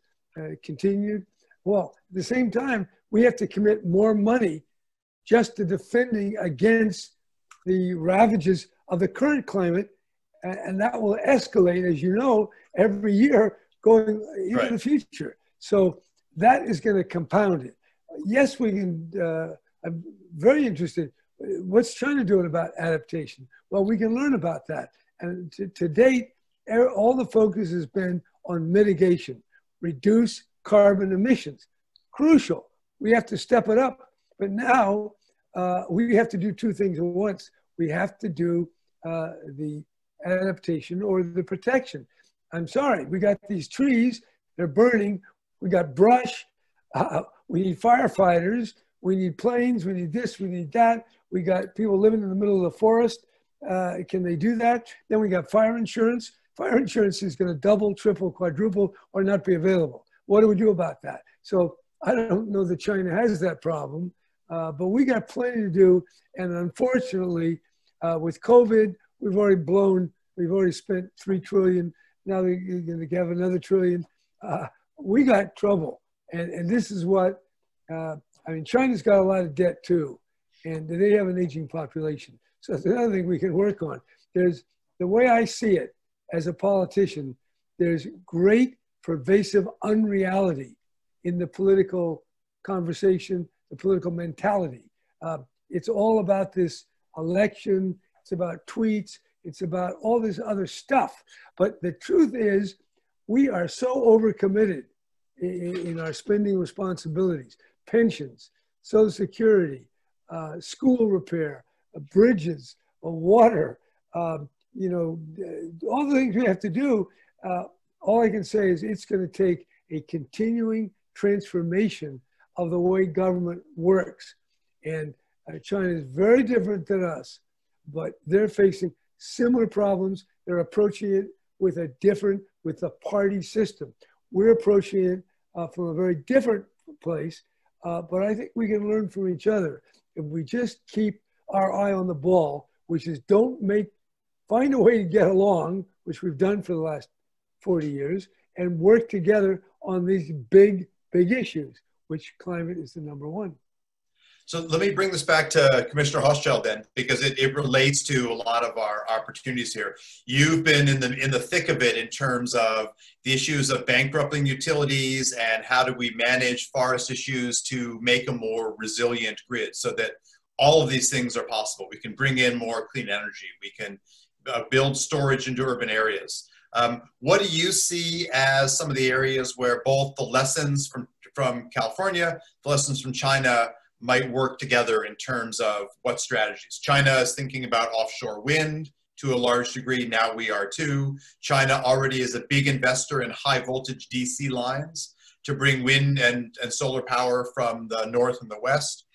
continued. Well, at the same time, we have to commit more money just to defending against the ravages of the current climate. And that will escalate, as you know, every year going into the future. So that is going to compound it. yes, we can, I'm very interested. What's China doing about adaptation? Well, we can learn about that. And to date, all the focus has been on mitigation, reduce carbon emissions. Crucial. We have to step it up. But now we have to do two things at once. We have to do the adaptation or the protection. I'm sorry, we got these trees, they're burning. We got brush. We need firefighters. We need planes. We need this. We need that. We got people living in the middle of the forest. Can they do that? Then we got fire insurance. Fire insurance is going to double, triple, quadruple, or not be available. What do we do about that? So I don't know that China has that problem, but we got plenty to do. And unfortunately, with COVID, we've already spent $3 trillion. Now they're going to have another $1 trillion. We got trouble. And this is what, I mean, China's got a lot of debt too, and they have an aging population. So that's another thing we can work on. There's, the way I see it as a politician, there's great pervasive unreality in the political conversation, the political mentality. It's all about this election, it's about tweets, it's about all this other stuff. But the truth is, we are so overcommitted in our spending responsibilities, pensions, Social Security, school repair, bridges, water, you know, all the things we have to do. All I can say is it's going to take a continuing transformation of the way government works. And China is very different than us, but they're facing similar problems. They're approaching it with the party system. We're approaching it from a very different place, but I think we can learn from each other. If we just keep our eye on the ball, which is find a way to get along, which we've done for the last 40 years, and work together on these big issues, which climate is the number one. So let me bring this back to Commissioner Hochschild then, because it relates to a lot of our opportunities here. You've been in the thick of it in terms of the issues of bankrupting utilities and how do we manage forest issues to make a more resilient grid so that all of these things are possible. We can bring in more clean energy. We can build storage into urban areas. What do you see as some of the areas where both the lessons from California, the lessons from China might work together in terms of what strategies? China is thinking about offshore wind to a large degree. Now we are too. China already is a big investor in high voltage DC lines to bring wind and solar power from the north and the west.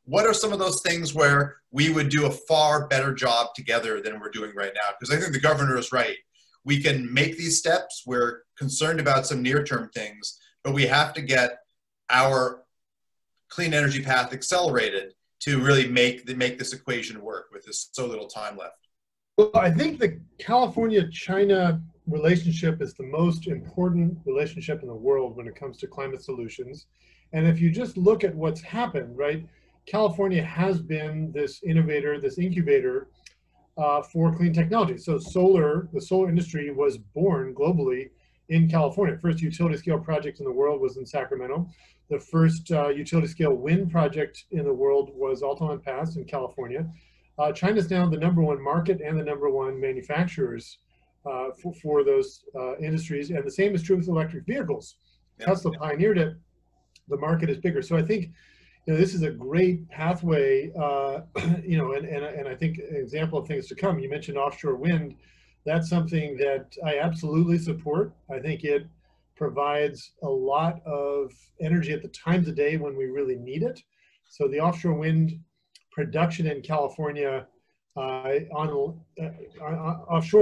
What are some of those things where we would do a far better job together than we're doing right now? Because I think the governor is right. We can make these steps. We're concerned about some near-term things, but we have to get our clean energy path accelerated to really make this equation work with this so little time left. Well, I think the California-China relationship is the most important relationship in the world when it comes to climate solutions. And if you just look at what's happened, right? California has been this innovator, this incubator for clean technology. So the solar industry was born globally in California. First utility scale project in the world was in Sacramento. The first utility scale wind project in the world was Altamont Pass in California. China's now the #1 market and the #1 manufacturers for those industries. And the same is true with electric vehicles. Yeah. Tesla pioneered it. The market is bigger. So I think this is a great pathway, and I think an example of things to come. You mentioned offshore wind. That's something that I absolutely support. I think it provides a lot of energy at the times of day when we really need it. So the offshore wind production in California, offshore,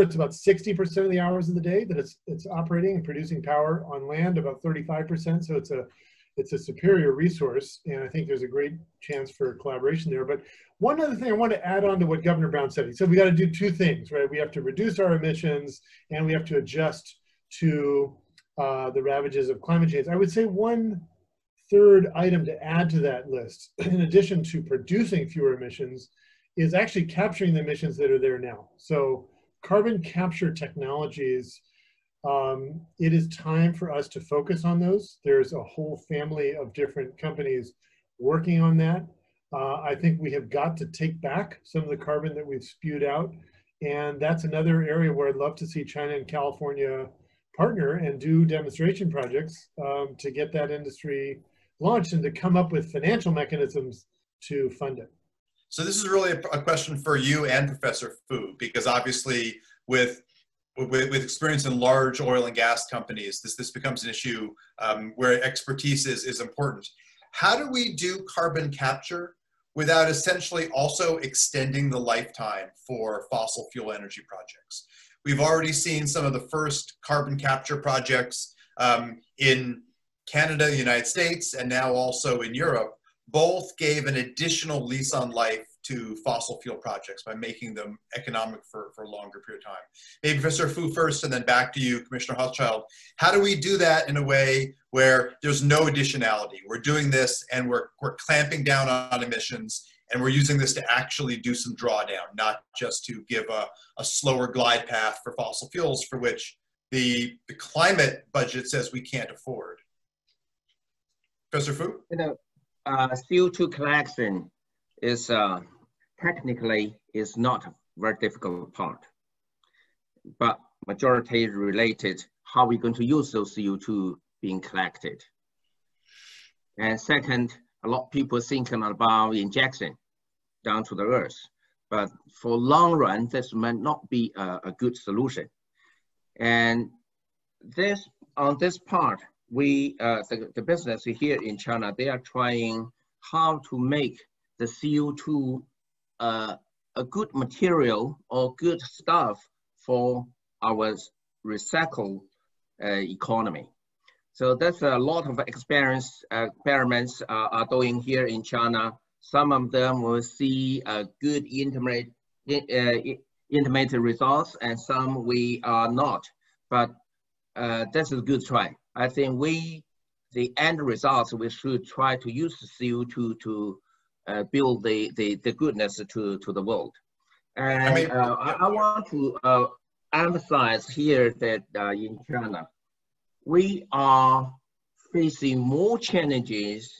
it's about 60% of the hours of the day that it's operating and producing power. On land, about 35%. So it's a superior resource, and I think there's a great chance for collaboration there. But one other thing I want to add on to what Governor Brown said. He said we got to do two things, right? We have to reduce our emissions, and we have to adjust to the ravages of climate change. I would say one third item to add to that list, in addition to producing fewer emissions, is actually capturing the emissions that are there now. So carbon capture technologies, it is time for us to focus on those. There's a whole family of different companies working on that. I think we have got to take back some of the carbon that we've spewed out. And that's another area where I'd love to see China and California partner and do demonstration projects to get that industry launched and to come up with financial mechanisms to fund it. So this is really a question for you and Professor Fu, because obviously with experience in large oil and gas companies, this becomes an issue where expertise is important. How do we do carbon capture without essentially also extending the lifetime for fossil fuel energy projects? We've already seen some of the first carbon capture projects in Canada, the United States, and now also in Europe. Both gave an additional lease on life to fossil fuel projects by making them economic for a longer period of time. Maybe Professor Fu first, and then back to you, Commissioner Hochschild. How do we do that in a way where there's no additionality? We're doing this and we're clamping down on emissions, and we're using this to actually do some drawdown, not just to give a slower glide path for fossil fuels, for which the climate budget says we can't afford. Professor Fu? CO2 collection is technically is not a very difficult part, but majority related how we're going to use those CO2 being collected. And second, a lot of people thinking about injection down to the earth, but for long run, this might not be a good solution. And this on this part, we the business here in China, they are trying how to make the CO2 a good material or good stuff for our recycle economy. So that's a lot of experiments are doing here in China. Some of them will see a good intermediate results, and some we are not. But that's a good try. I think the end results, we should try to use the CO2 to build the goodness to the world. And I want to emphasize here that in China, we are facing more challenges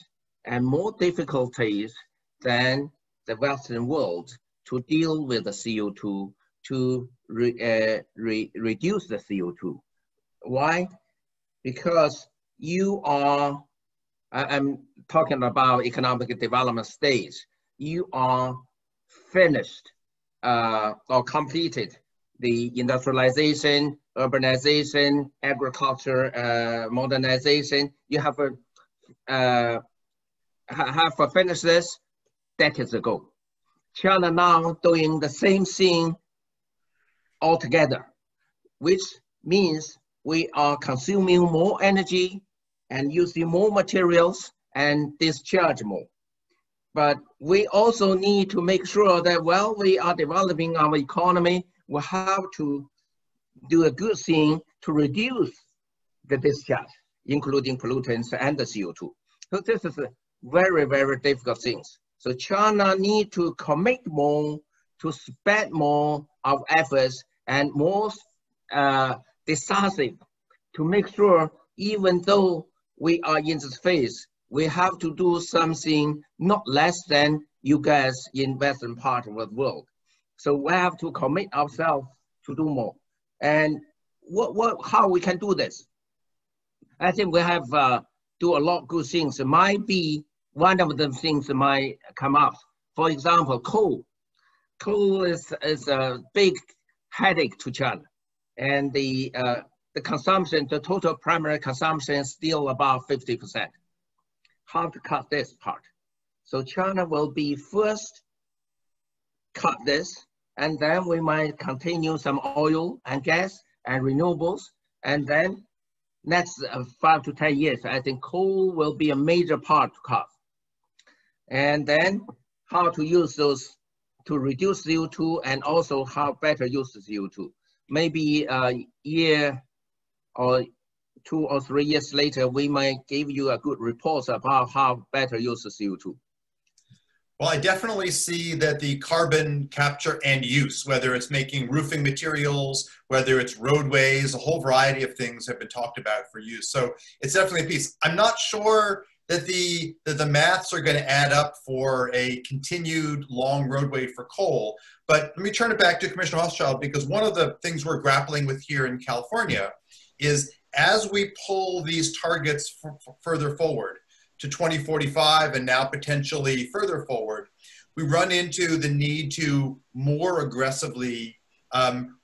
and more difficulties than the Western world to deal with the CO2, to reduce the CO2. Why? Because you are, I'm talking about economic development stage, you are finished or completed the industrialization, urbanization, agriculture, modernization. You have finished this decades ago. China now doing the same thing altogether, which means we are consuming more energy and using more materials and discharge more. But we also need to make sure that while we are developing our economy, we have to do a good thing to reduce the discharge, including pollutants and the CO2. So this is a very, very difficult things. So China need to commit more, to spend more of efforts and more decisive to make sure, even though we are in this phase, we have to do something not less than you guys in Western part of the world. So we have to commit ourselves to do more. And how we can do this? I think we have do a lot of good things. It might be one of the things that might come up. For example, coal. Coal is a big headache to China. And the consumption, the total primary consumption is still about 50%. How to cut this part? So China will be first cut this, and then we might continue some oil and gas and renewables, and then next 5 to 10 years, I think coal will be a major part to cut. And then how to use those to reduce CO2 and also how better use the CO2. Maybe a year or 2 or 3 years later, we might give you a good report about how better use the CO2. Well, I definitely see that the carbon capture and use, whether it's making roofing materials, whether it's roadways, a whole variety of things have been talked about for use. So it's definitely a piece. I'm not sure that the maths are going to add up for a continued long roadway for coal. But let me turn it back to Commissioner Hochschild, because one of the things we're grappling with here in California is as we pull these targets further forward to 2045 and now potentially further forward, we run into the need to more aggressively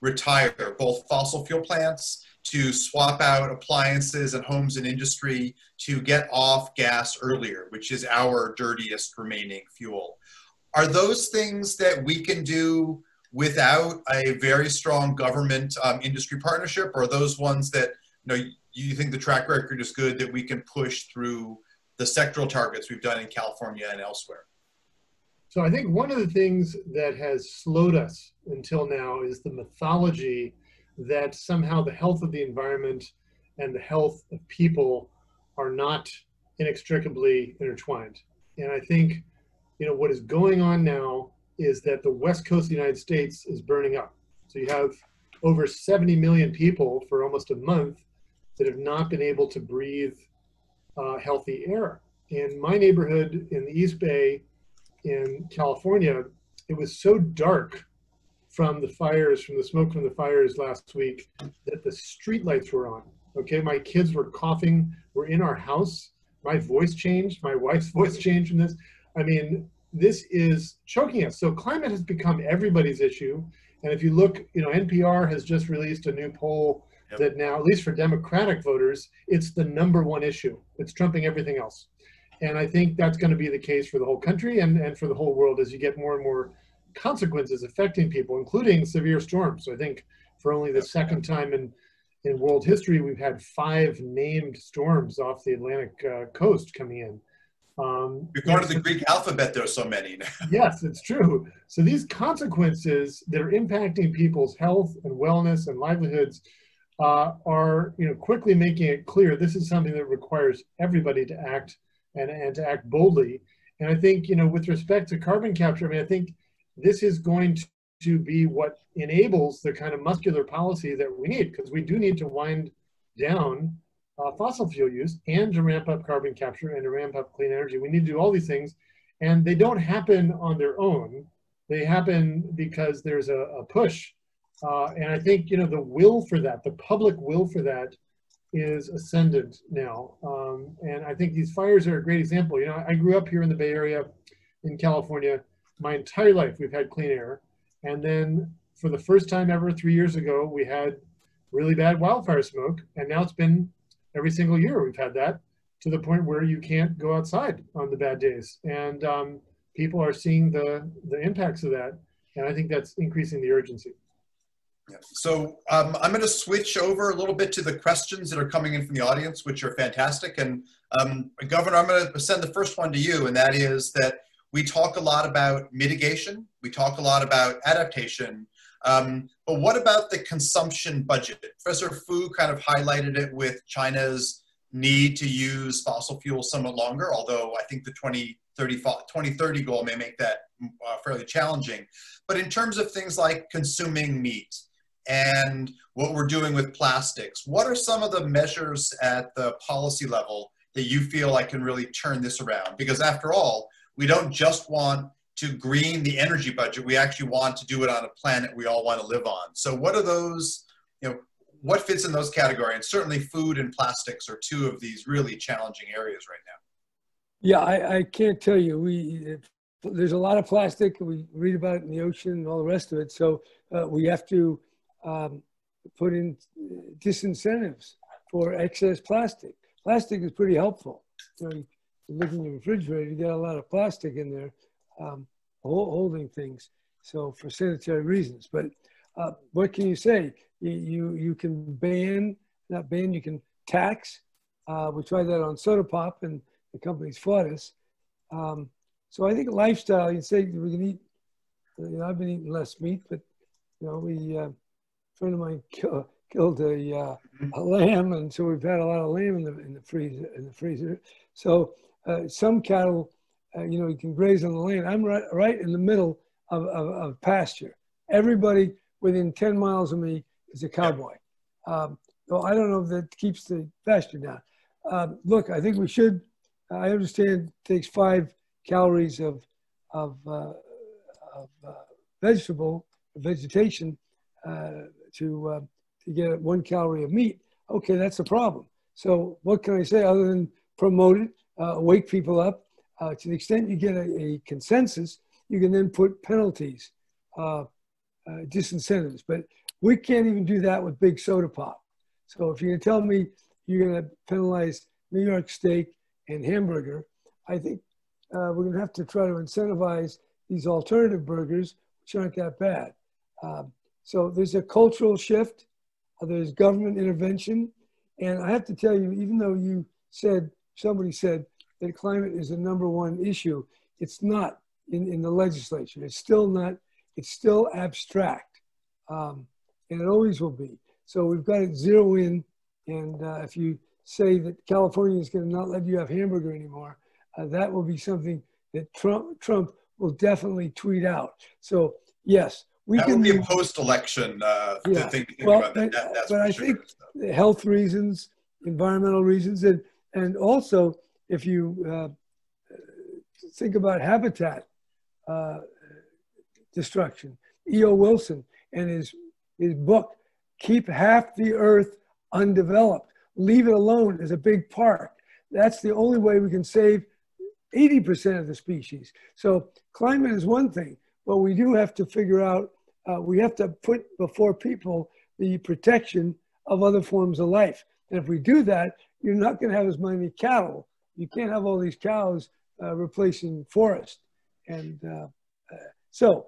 retire both fossil fuel plants, to swap out appliances and homes and industry, to get off gas earlier, which is our dirtiest remaining fuel. Are those things that we can do without a very strong government industry partnership, or are those ones that you think the track record is good that we can push through the sectoral targets we've done in California and elsewhere? So I think one of the things that has slowed us until now is the mythology that somehow the health of the environment and the health of people are not inextricably intertwined. And I think, what is going on now is that the West Coast of the United States is burning up. So you have over 70 million people for almost a month that have not been able to breathe healthy air. In my neighborhood in the East Bay in California, it was so dark from the fires, from the smoke from the fires last week, that the street lights were on. Okay, my kids were coughing. We're in our house. My voice changed. My wife's voice changed from this. I mean, this is choking us. So climate has become everybody's issue. And if you look, NPR has just released a new poll that now, at least for Democratic voters, it's the #1 issue. It's trumping everything else. And I think that's going to be the case for the whole country and for the whole world as you get more and more consequences affecting people, including severe storms. So I think for only the second time in world history, we've had 5 named storms off the Atlantic coast coming in. Before the Greek alphabet, there's so many now. Yes, it's true. So these consequences that are impacting people's health and wellness and livelihoods are quickly making it clear this is something that requires everybody to act and to act boldly. And I think, with respect to carbon capture, I think this is going to be what enables the kind of muscular policy that we need, because we do need to wind down fossil fuel use and to ramp up carbon capture and to ramp up clean energy. We need to do all these things, and they don't happen on their own. They happen because there's a push. And I think, the will for that, the public will for that is ascendant now. And I think these fires are a great example. I grew up here in the Bay Area in California. My entire life we've had clean air. And then for the first time ever 3 years ago, we had really bad wildfire smoke. And now it's been every single year we've had that, to the point where you can't go outside on the bad days. And people are seeing the impacts of that. And I think that's increasing the urgency. Yeah. So I'm going to switch over a little bit to the questions that are coming in from the audience, which are fantastic. And Governor, I'm going to send the first one to you, and that is that we talk a lot about mitigation, we talk a lot about adaptation, but what about the consumption budget? Professor Fu kind of highlighted it with China's need to use fossil fuels somewhat longer, although I think the 2030 goal may make that fairly challenging. But in terms of things like consuming meat and what we're doing with plastics, what are some of the measures at the policy level that you feel like can really turn this around? Because after all, we don't just want to green the energy budget, we actually want to do it on a planet we all want to live on. So what are those, what fits in those categories? And certainly food and plastics are 2 of these really challenging areas right now. Yeah, I can't tell you. There's a lot of plastic. We read about it in the ocean and all the rest of it. So we have to put in disincentives for excess plastic. Plastic is pretty helpful. You look in the refrigerator, you get a lot of plastic in there holding things. So for sanitary reasons. But what can you say? You can not ban, you can tax. We tried that on soda pop and the companies fought us. So I think lifestyle, you say we can eat, I've been eating less meat, but a friend of mine killed a lamb, and so we've had a lot of lamb in the freezer. So some cattle, you can graze on the land. I'm right in the middle of pasture. Everybody within 10 miles of me is a cowboy. So I don't know if that keeps the pasture down. Look, I think we should I understand it takes 5 calories of vegetation to get 1 calorie of meat. Okay, that's a problem. So what can I say other than promote it, wake people up? To the extent you get a consensus, you can then put penalties, disincentives. But we can't even do that with big soda pop. So if you're going to tell me you're going to penalize New York steak and hamburger, I think we're going to have to try to incentivize these alternative burgers, which aren't that bad. So there's a cultural shift, there's government intervention, and I have to tell you, even though somebody said that climate is the #1 issue, it's not in the legislature. It's still not, it's still abstract, and it always will be. So we've got to zero in, and if you say that California is going to not let you have hamburger anymore, that will be something that Trump will definitely tweet out. So yes, we that can will be a post-election thing to think about. That's but I think health reasons, environmental reasons, and also if you think about habitat destruction, E.O. Wilson and his book, Keep Half the Earth Undeveloped, Leave It Alone is a big part. That's the only way we can save 80% of the species. So climate is one thing, but we do have to figure out, we have to put before people the protection of other forms of life. And if we do that, you're not going to have as many cattle. You can't have all these cows replacing forest. And so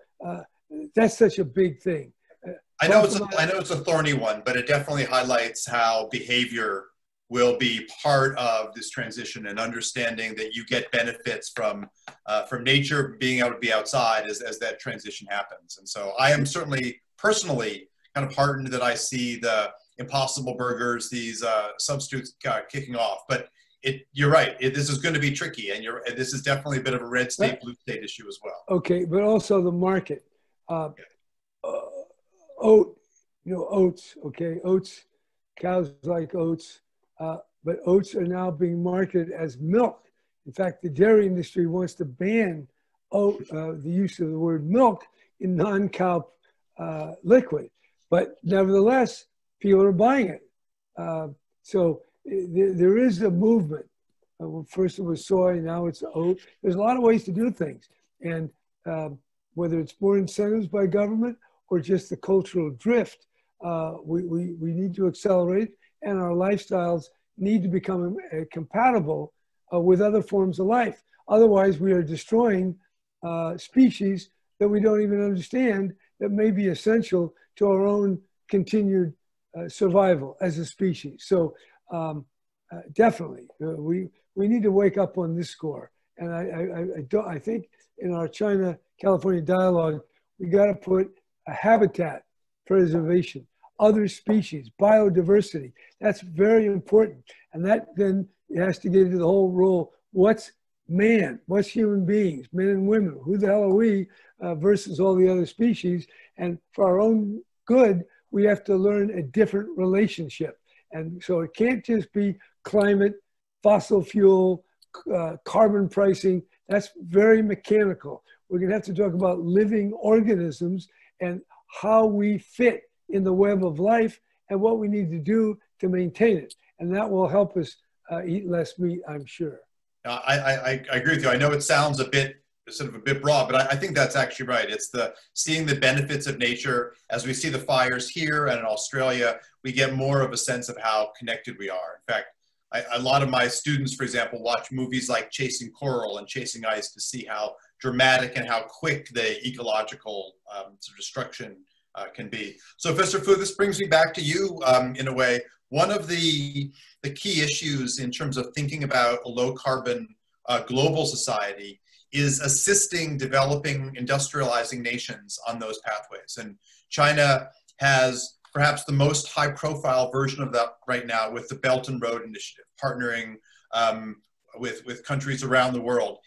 that's such a big thing. I know it's a thorny one, but it definitely highlights how behavior will be part of this transition, and understanding that you get benefits from nature being able to be outside as that transition happens. And so I am certainly personally kind of heartened that I see the Impossible Burgers, these substitutes kicking off. But you're right, this is going to be tricky, and this is definitely a bit of a red state, blue state issue as well. Okay, but also the market. Oats, okay, oats, cows like oats, but oats are now being marketed as milk. In fact, the dairy industry wants to ban the use of the word milk in non-cow liquid, but nevertheless, people are buying it. So there is a movement. First it was soy, now it's oat. There's a lot of ways to do things, and whether it's more incentives by government or just the cultural drift, we need to accelerate, and our lifestyles need to become compatible with other forms of life. Otherwise, we are destroying species that we don't even understand that may be essential to our own continued survival as a species. So definitely, we need to wake up on this score. And I think in our China-California dialogue, we got to put a habitat preservation, other species, biodiversity. That's very important. And that then has to get into the whole role. What's man? What's human beings, men and women? Who the hell are we versus all the other species? And for our own good, we have to learn a different relationship. And so it can't just be climate, fossil fuel, carbon pricing. That's very mechanical. We're going to have to talk about living organisms and how we fit in the web of life and what we need to do to maintain it. And that will help us eat less meat, I'm sure. I agree with you. I know it sounds a bit broad, but I think that's actually right. It's seeing the benefits of nature. As we see the fires here and in Australia, we get more of a sense of how connected we are. In fact, a lot of my students, for example, watch movies like Chasing Coral and Chasing Ice to see how dramatic and how quick the ecological destruction can be. So Professor Fu, this brings me back to you in a way. One of the key issues in terms of thinking about a low carbon global society is assisting developing, industrializing nations on those pathways. And China has perhaps the most high profile version of that right now with the Belt and Road Initiative, partnering with countries around the world.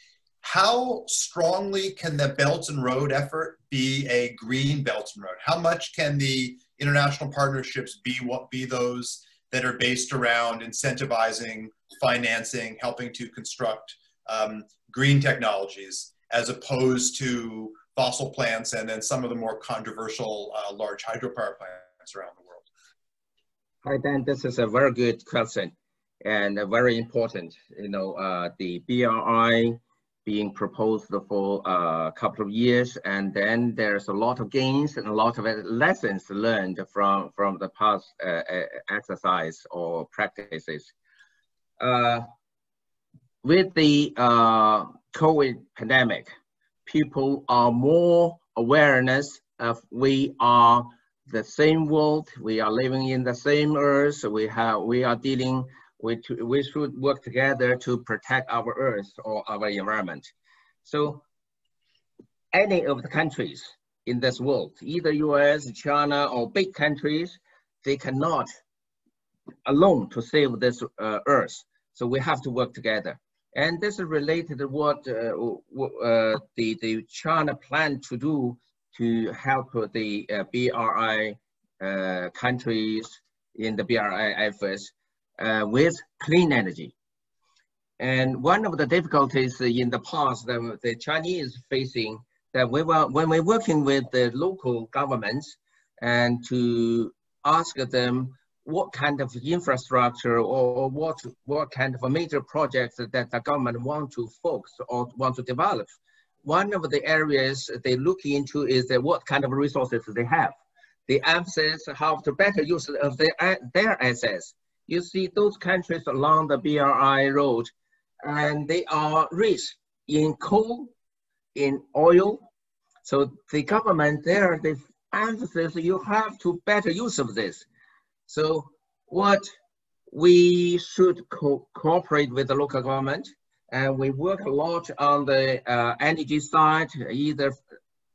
How strongly can the Belt and Road effort be a green Belt and Road? How much can the international partnerships be those that are based around incentivizing, financing, helping to construct green technologies, as opposed to fossil plants and then some of the more controversial large hydropower plants around the world? Hi, Dan, this is a very good question and very important. You know, the BRI being proposed for a couple of years, and then there's a lot of gains and a lot of lessons learned from the past exercise or practices. With the COVID pandemic, people are more awareness of we are the same world, we are living in the same earth, we are dealing with, we should work together to protect our earth or our environment. So any of the countries in this world, either US, China, or big countries, they cannot alone to save this earth. So we have to work together. And this is related to what the China plan to do to help the BRI countries in the BRI efforts with clean energy. And one of the difficulties in the past that the Chinese facing, that when we're working with the local governments and to ask them what kind of infrastructure or what kind of a major projects that the government want to focus or want to develop, one of the areas they look into is what kind of resources they have. The emphasis how to better use of their assets. You see those countries along the BRI road, and they are rich in coal, in oil. So the government there, the emphasis, you have to better use of this. So what we should cooperate with the local government, and we work a lot on the energy side, either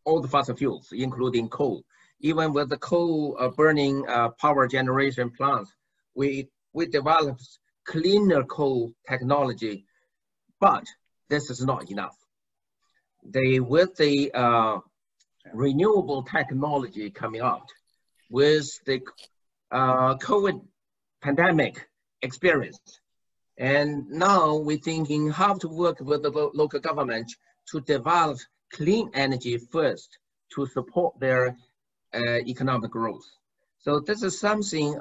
all the fossil fuels, including coal. Even with the coal burning power generation plants, we developed cleaner coal technology, but this is not enough. With the renewable technology coming out, with the COVID pandemic experience, and now we're thinking how to work with the local government to develop clean energy first to support their economic growth. So this is something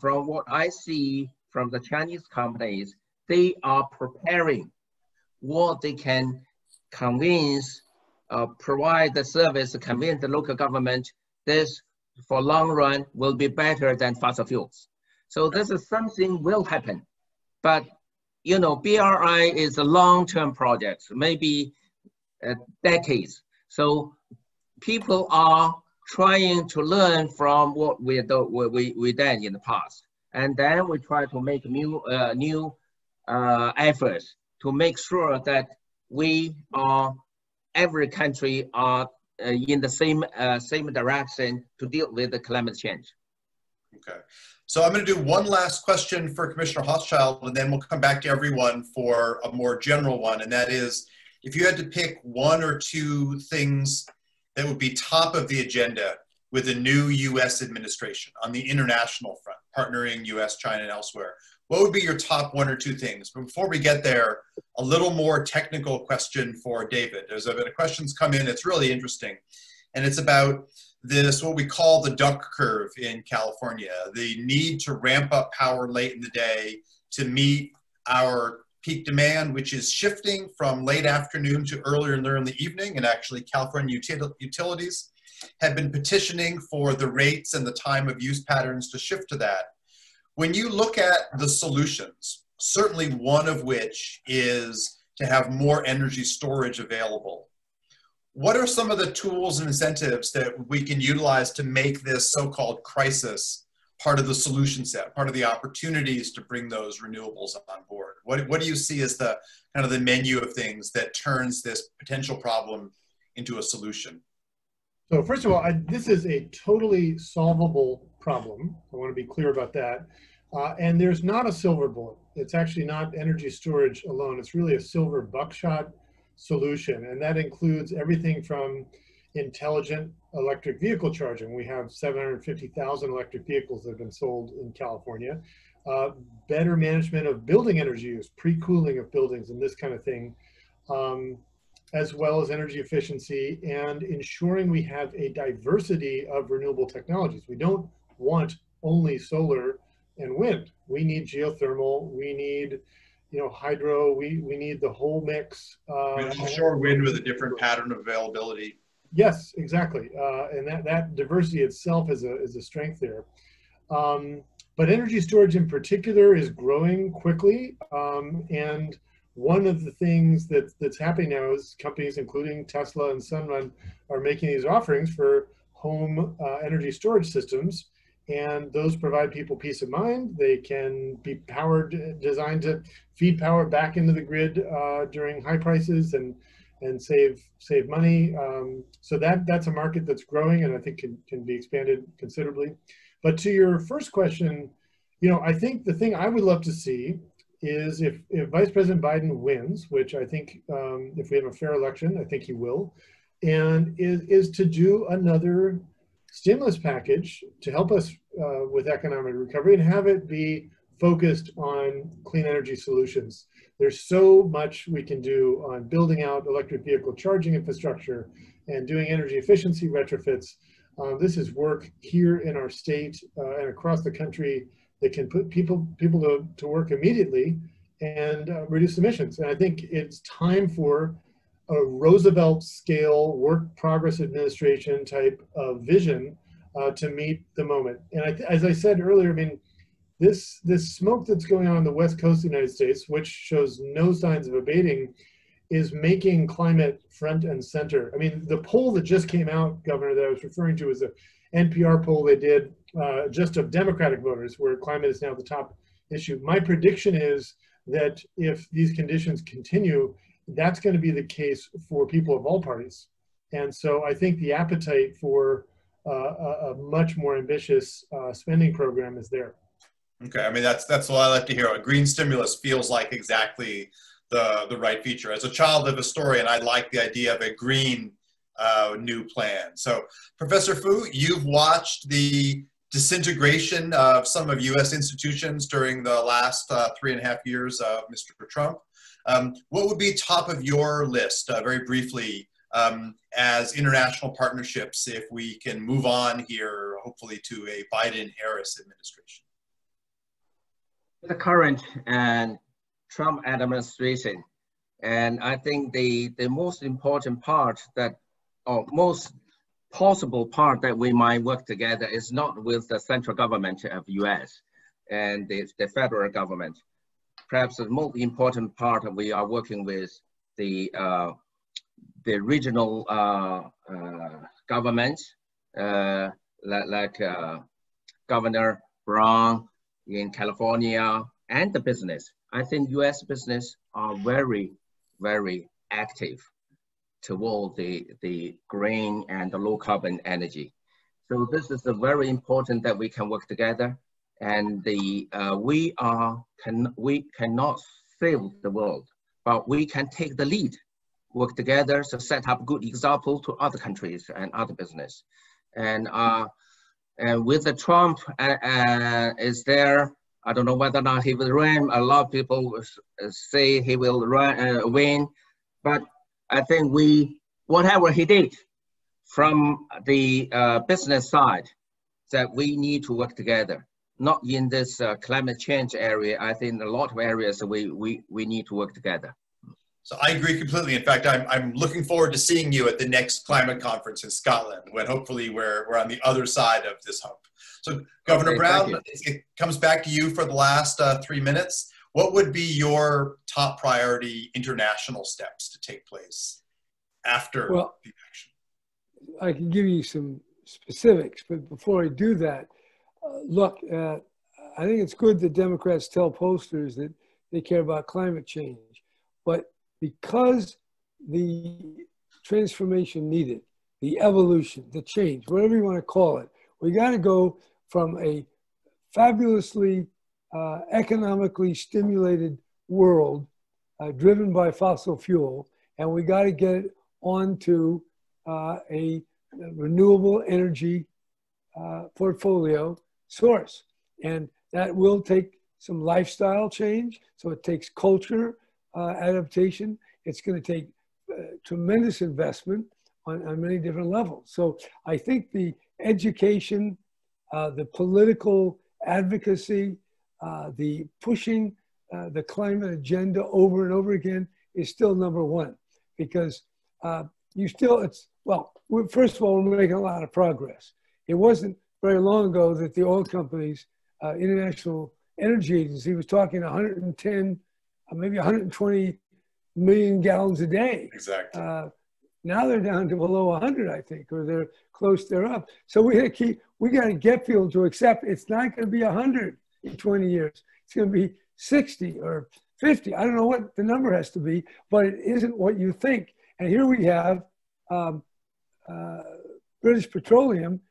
from what I see from the Chinese companies, they are preparing what they can convince, provide the service, convince the local government this for long run will be better than fossil fuels. So this is something will happen. But you know, BRI is a long-term project, maybe decades. So people are trying to learn from what we done in the past, and then we try to make new efforts to make sure that every country are in the same direction to deal with the climate change. Okay, so I'm going to do one last question for Commissioner Hochschild, and then we'll come back to everyone for a more general one, and that is, if you had to pick one or two things that would be top of the agenda with a new U.S. administration on the international front, partnering U.S., China, and elsewhere, what would be your top one or two things? But before we get there, a little more technical question for David. There's a bit of questions come in, it's really interesting. And it's about this, what we call the duck curve in California, the need to ramp up power late in the day to meet our peak demand, which is shifting from late afternoon to earlier and early in the evening. And actually California utilities have been petitioning for the rates and the time of use patterns to shift to that. When you look at the solutions, certainly one of which is to have more energy storage available, what are some of the tools and incentives that we can utilize to make this so-called crisis part of the solution set, part of the opportunities to bring those renewables on board? What do you see as the kind of the menu of things that turns this potential problem into a solution? So first of all, this is a totally solvable problem. I want to be clear about that. And there's not a silver bullet. It's actually not energy storage alone. It's really a silver buckshot solution. And that includes everything from intelligent electric vehicle charging. We have 750,000 electric vehicles that have been sold in California. Better management of building energy use, pre-cooling of buildings and this kind of thing, as well as energy efficiency and ensuring we have a diversity of renewable technologies. We don't want only solar and wind. We need geothermal, we need hydro, we need the whole mix. Offshore wind with a different pattern of availability. Yes, exactly. And that diversity itself is a strength there. But energy storage in particular is growing quickly. And one of the things that's happening now is companies, including Tesla and Sunrun, are making these offerings for home energy storage systems. And those provide people peace of mind. They can be designed to feed power back into the grid during high prices and save money. So that's a market that's growing and I think can be expanded considerably. But to your first question, I think the thing I would love to see is if Vice President Biden wins, which I think if we have a fair election, I think he will, and is to do another stimulus package to help us with economic recovery and have it be focused on clean energy solutions. There's so much we can do on building out electric vehicle charging infrastructure and doing energy efficiency retrofits. This is work here in our state and across the country that can put people to work immediately and reduce emissions. And I think it's time for a Roosevelt scale work progress administration type of vision to meet the moment. And as I said earlier, I mean, this smoke that's going on the West Coast of the United States, which shows no signs of abating, is making climate front and center. I mean, the poll that just came out, Governor, that I was referring to is a NPR poll they did just of Democratic voters, where climate is now the top issue. My prediction is that if these conditions continue, that's going to be the case for people of all parties. And so I think the appetite for a much more ambitious spending program is there. Okay, I mean, that's what I like to hear. A green stimulus feels like exactly the right feature. As a child of a historian, I like the idea of a green new plan. So Professor Fu, you've watched the disintegration of some of US institutions during the last 3.5 years of Mr. Trump. What would be top of your list, very briefly, as international partnerships if we can move on here, hopefully, to a Biden-Harris administration? The current and Trump administration, and I think the most important part or most possible part that we might work together is not with the central government of US and the federal government. Perhaps the most important part we are working with the regional governments, like Governor Brown in California, and the business. I think US business are very, very active toward the green and the low carbon energy. So this is very important that we can work together, and we cannot save the world, but we can take the lead, work together to set up good example to other countries and other business. And with the Trump is there, I don't know whether or not he will win. A lot of people say he will win, but I think whatever he did from the business side, that we need to work together. Not in this climate change area. I think a lot of areas we need to work together. So I agree completely. In fact, I'm looking forward to seeing you at the next climate conference in Scotland, when hopefully we're on the other side of this hump. So Governor Brown, it comes back to you for the last 3 minutes. What would be your top priority international steps to take place after the election? I can give you some specifics, but before I do that, look, I think it's good that Democrats tell pollsters that they care about climate change, but because the transformation needed, the evolution, the change, whatever you want to call it, we got to go from a fabulously economically stimulated world driven by fossil fuel, and we got to get it onto a renewable energy portfolio source. And that will take some lifestyle change. So it takes culture adaptation. It's going to take tremendous investment on many different levels. So I think the education, the political advocacy, the pushing the climate agenda over and over again is still number one, because first of all, we're making a lot of progress. It wasn't very long ago that the oil companies, International Energy Agency, was talking 110, maybe 120 million gallons a day. Exactly. Now they're down to below 100, I think, or they're close thereof. So we got to get people to accept it's not going to be 100 in 20 years. It's going to be 60 or 50. I don't know what the number has to be, but it isn't what you think. And here we have British Petroleum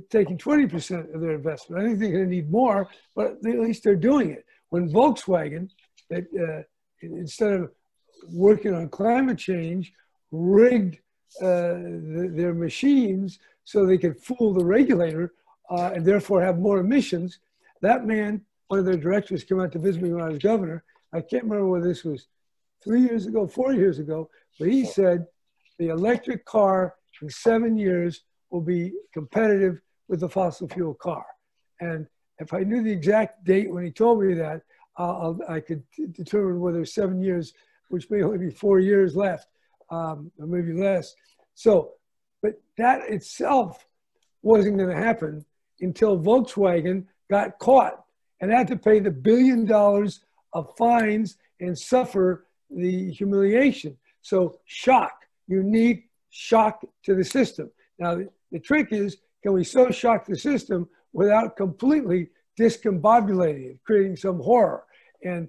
taking 20% of their investment. I think they're going to need more, but at least they're doing it. When Volkswagen, instead of working on climate change, rigged their machines so they could fool the regulator and therefore have more emissions. That man, one of their directors, came out to visit me when I was governor. I can't remember whether this was 3 years ago, 4 years ago, but he said the electric car in 7 years will be competitive with the fossil fuel car. And if I knew the exact date when he told me that, I could determine whether 7 years, which may only be 4 years left, or maybe less. So, but that itself wasn't going to happen until Volkswagen got caught and had to pay the $1 billion of fines and suffer the humiliation. So shock, you need shock to the system. Now, the trick is, can we so shock the system without completely discombobulating it, creating some horror? And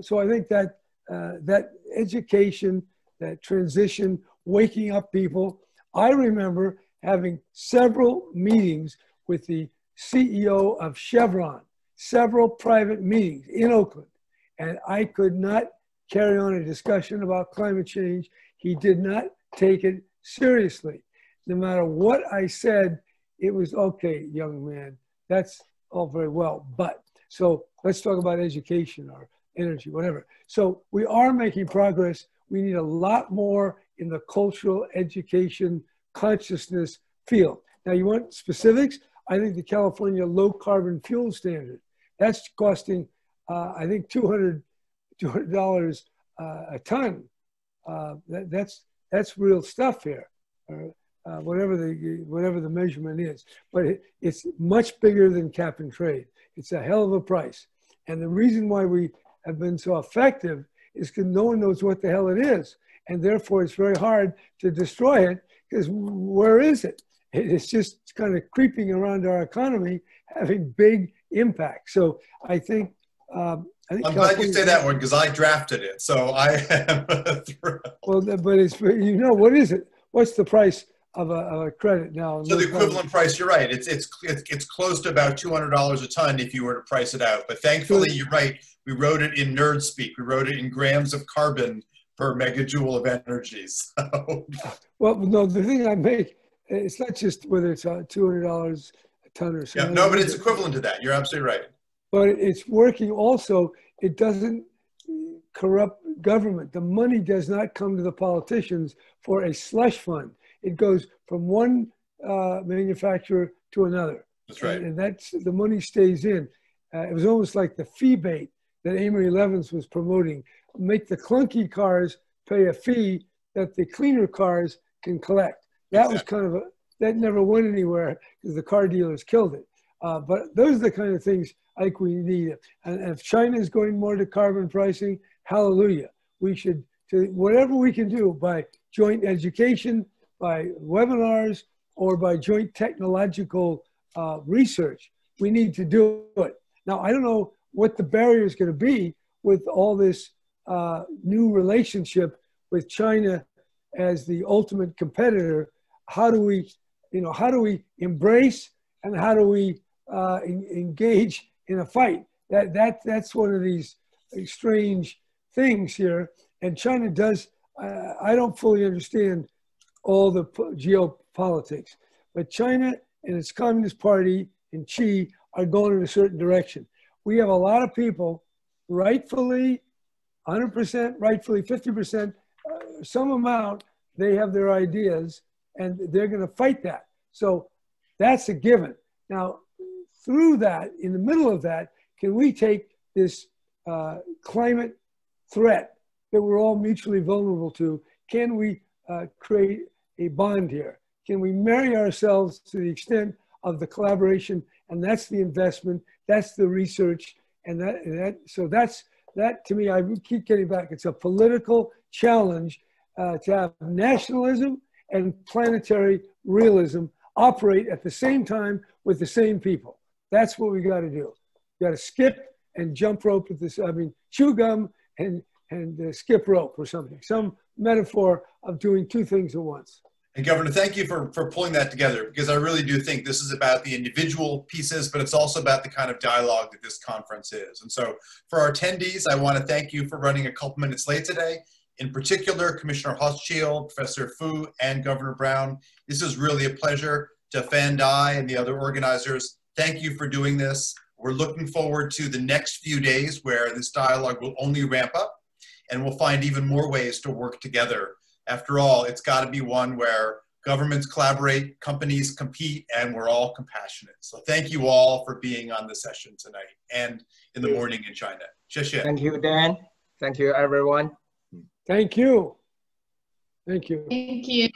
so I think that that education, that transition, waking up people. I remember having several meetings with the CEO of Chevron, several private meetings in Oakland, and I could not carry on a discussion about climate change. He did not take it seriously. No matter what I said, it was, okay, young man, that's all very well, but so let's talk about education or energy, whatever. So we are making progress. We need a lot more in the cultural education consciousness field. Now, you want specifics? I think the California low carbon fuel standard, that's costing, I think, $200 a ton. That's real stuff here, whatever the measurement is. But it's much bigger than cap and trade. It's a hell of a price. And the reason why we have been so effective is because no one knows what the hell it is. And therefore, it's very hard to destroy it, because where is it? It's just kind of creeping around our economy, having big impact. So I think I'm glad you say that one, because I drafted it. So I am thrilled. Well, but it's, you know, what is it? What's the price of a credit now? So the equivalent price, you're right. It's close to about $200 a ton if you were to price it out. But thankfully, you're right. We wrote it in nerd speak. We wrote it in grams of carbon per megajoule of energy. So. Well, no, the thing I make, it's not just whether it's $200 a ton or something. Yeah, no, but it's equivalent to that. You're absolutely right. But it's working also. It doesn't corrupt government. The money does not come to the politicians for a slush fund. It goes from one manufacturer to another. That's right. And that's, the money stays in. It was almost like the fee bait that Amory Levins was promoting. Make the clunky cars pay a fee that the cleaner cars can collect. That was kind of that never went anywhere because the car dealers killed it. But those are the kind of things I think we need. And if China is going more to carbon pricing, hallelujah. We should, whatever we can do by joint education, by webinars, or by joint technological research, we need to do it. Now, I don't know what the barrier is going to be with all this new relationship with China as the ultimate competitor. How do we, embrace, and how do we engage in a fight? That's one of these strange things here. And China does, I don't fully understand all the geopolitics. But China and its Communist Party and Xi are going in a certain direction. We have a lot of people, rightfully, 100%, rightfully 50%, some amount, they have their ideas and they're going to fight that. So that's a given. Now, through that, in the middle of that, can we take this climate threat that we're all mutually vulnerable to? Can we create a bond here? Can we marry ourselves to the extent of the collaboration? And that's the investment, that's the research, and so that's that to me, I keep getting back. It's a political challenge to have nationalism and planetary realism operate at the same time with the same people. That's what we got to do. You got to skip and jump rope with this. I mean, chew gum and skip rope or something. Some metaphor of doing two things at once. And Governor, thank you for pulling that together, because I really do think this is about the individual pieces, but it's also about the kind of dialogue that this conference is. And so for our attendees, I want to thank you for running a couple minutes late today. In particular, Commissioner Hochschild, Professor Fu, and Governor Brown. This is really a pleasure. To Fan Dai and the other organizers, thank you for doing this. We're looking forward to the next few days where this dialogue will only ramp up, and we'll find even more ways to work together. After all, it's got to be one where governments collaborate, companies compete, and we're all compassionate. So thank you all for being on the session tonight and in the morning in China. 谢谢. Thank you, Dan. Thank you, everyone. Thank you. Thank you. Thank you.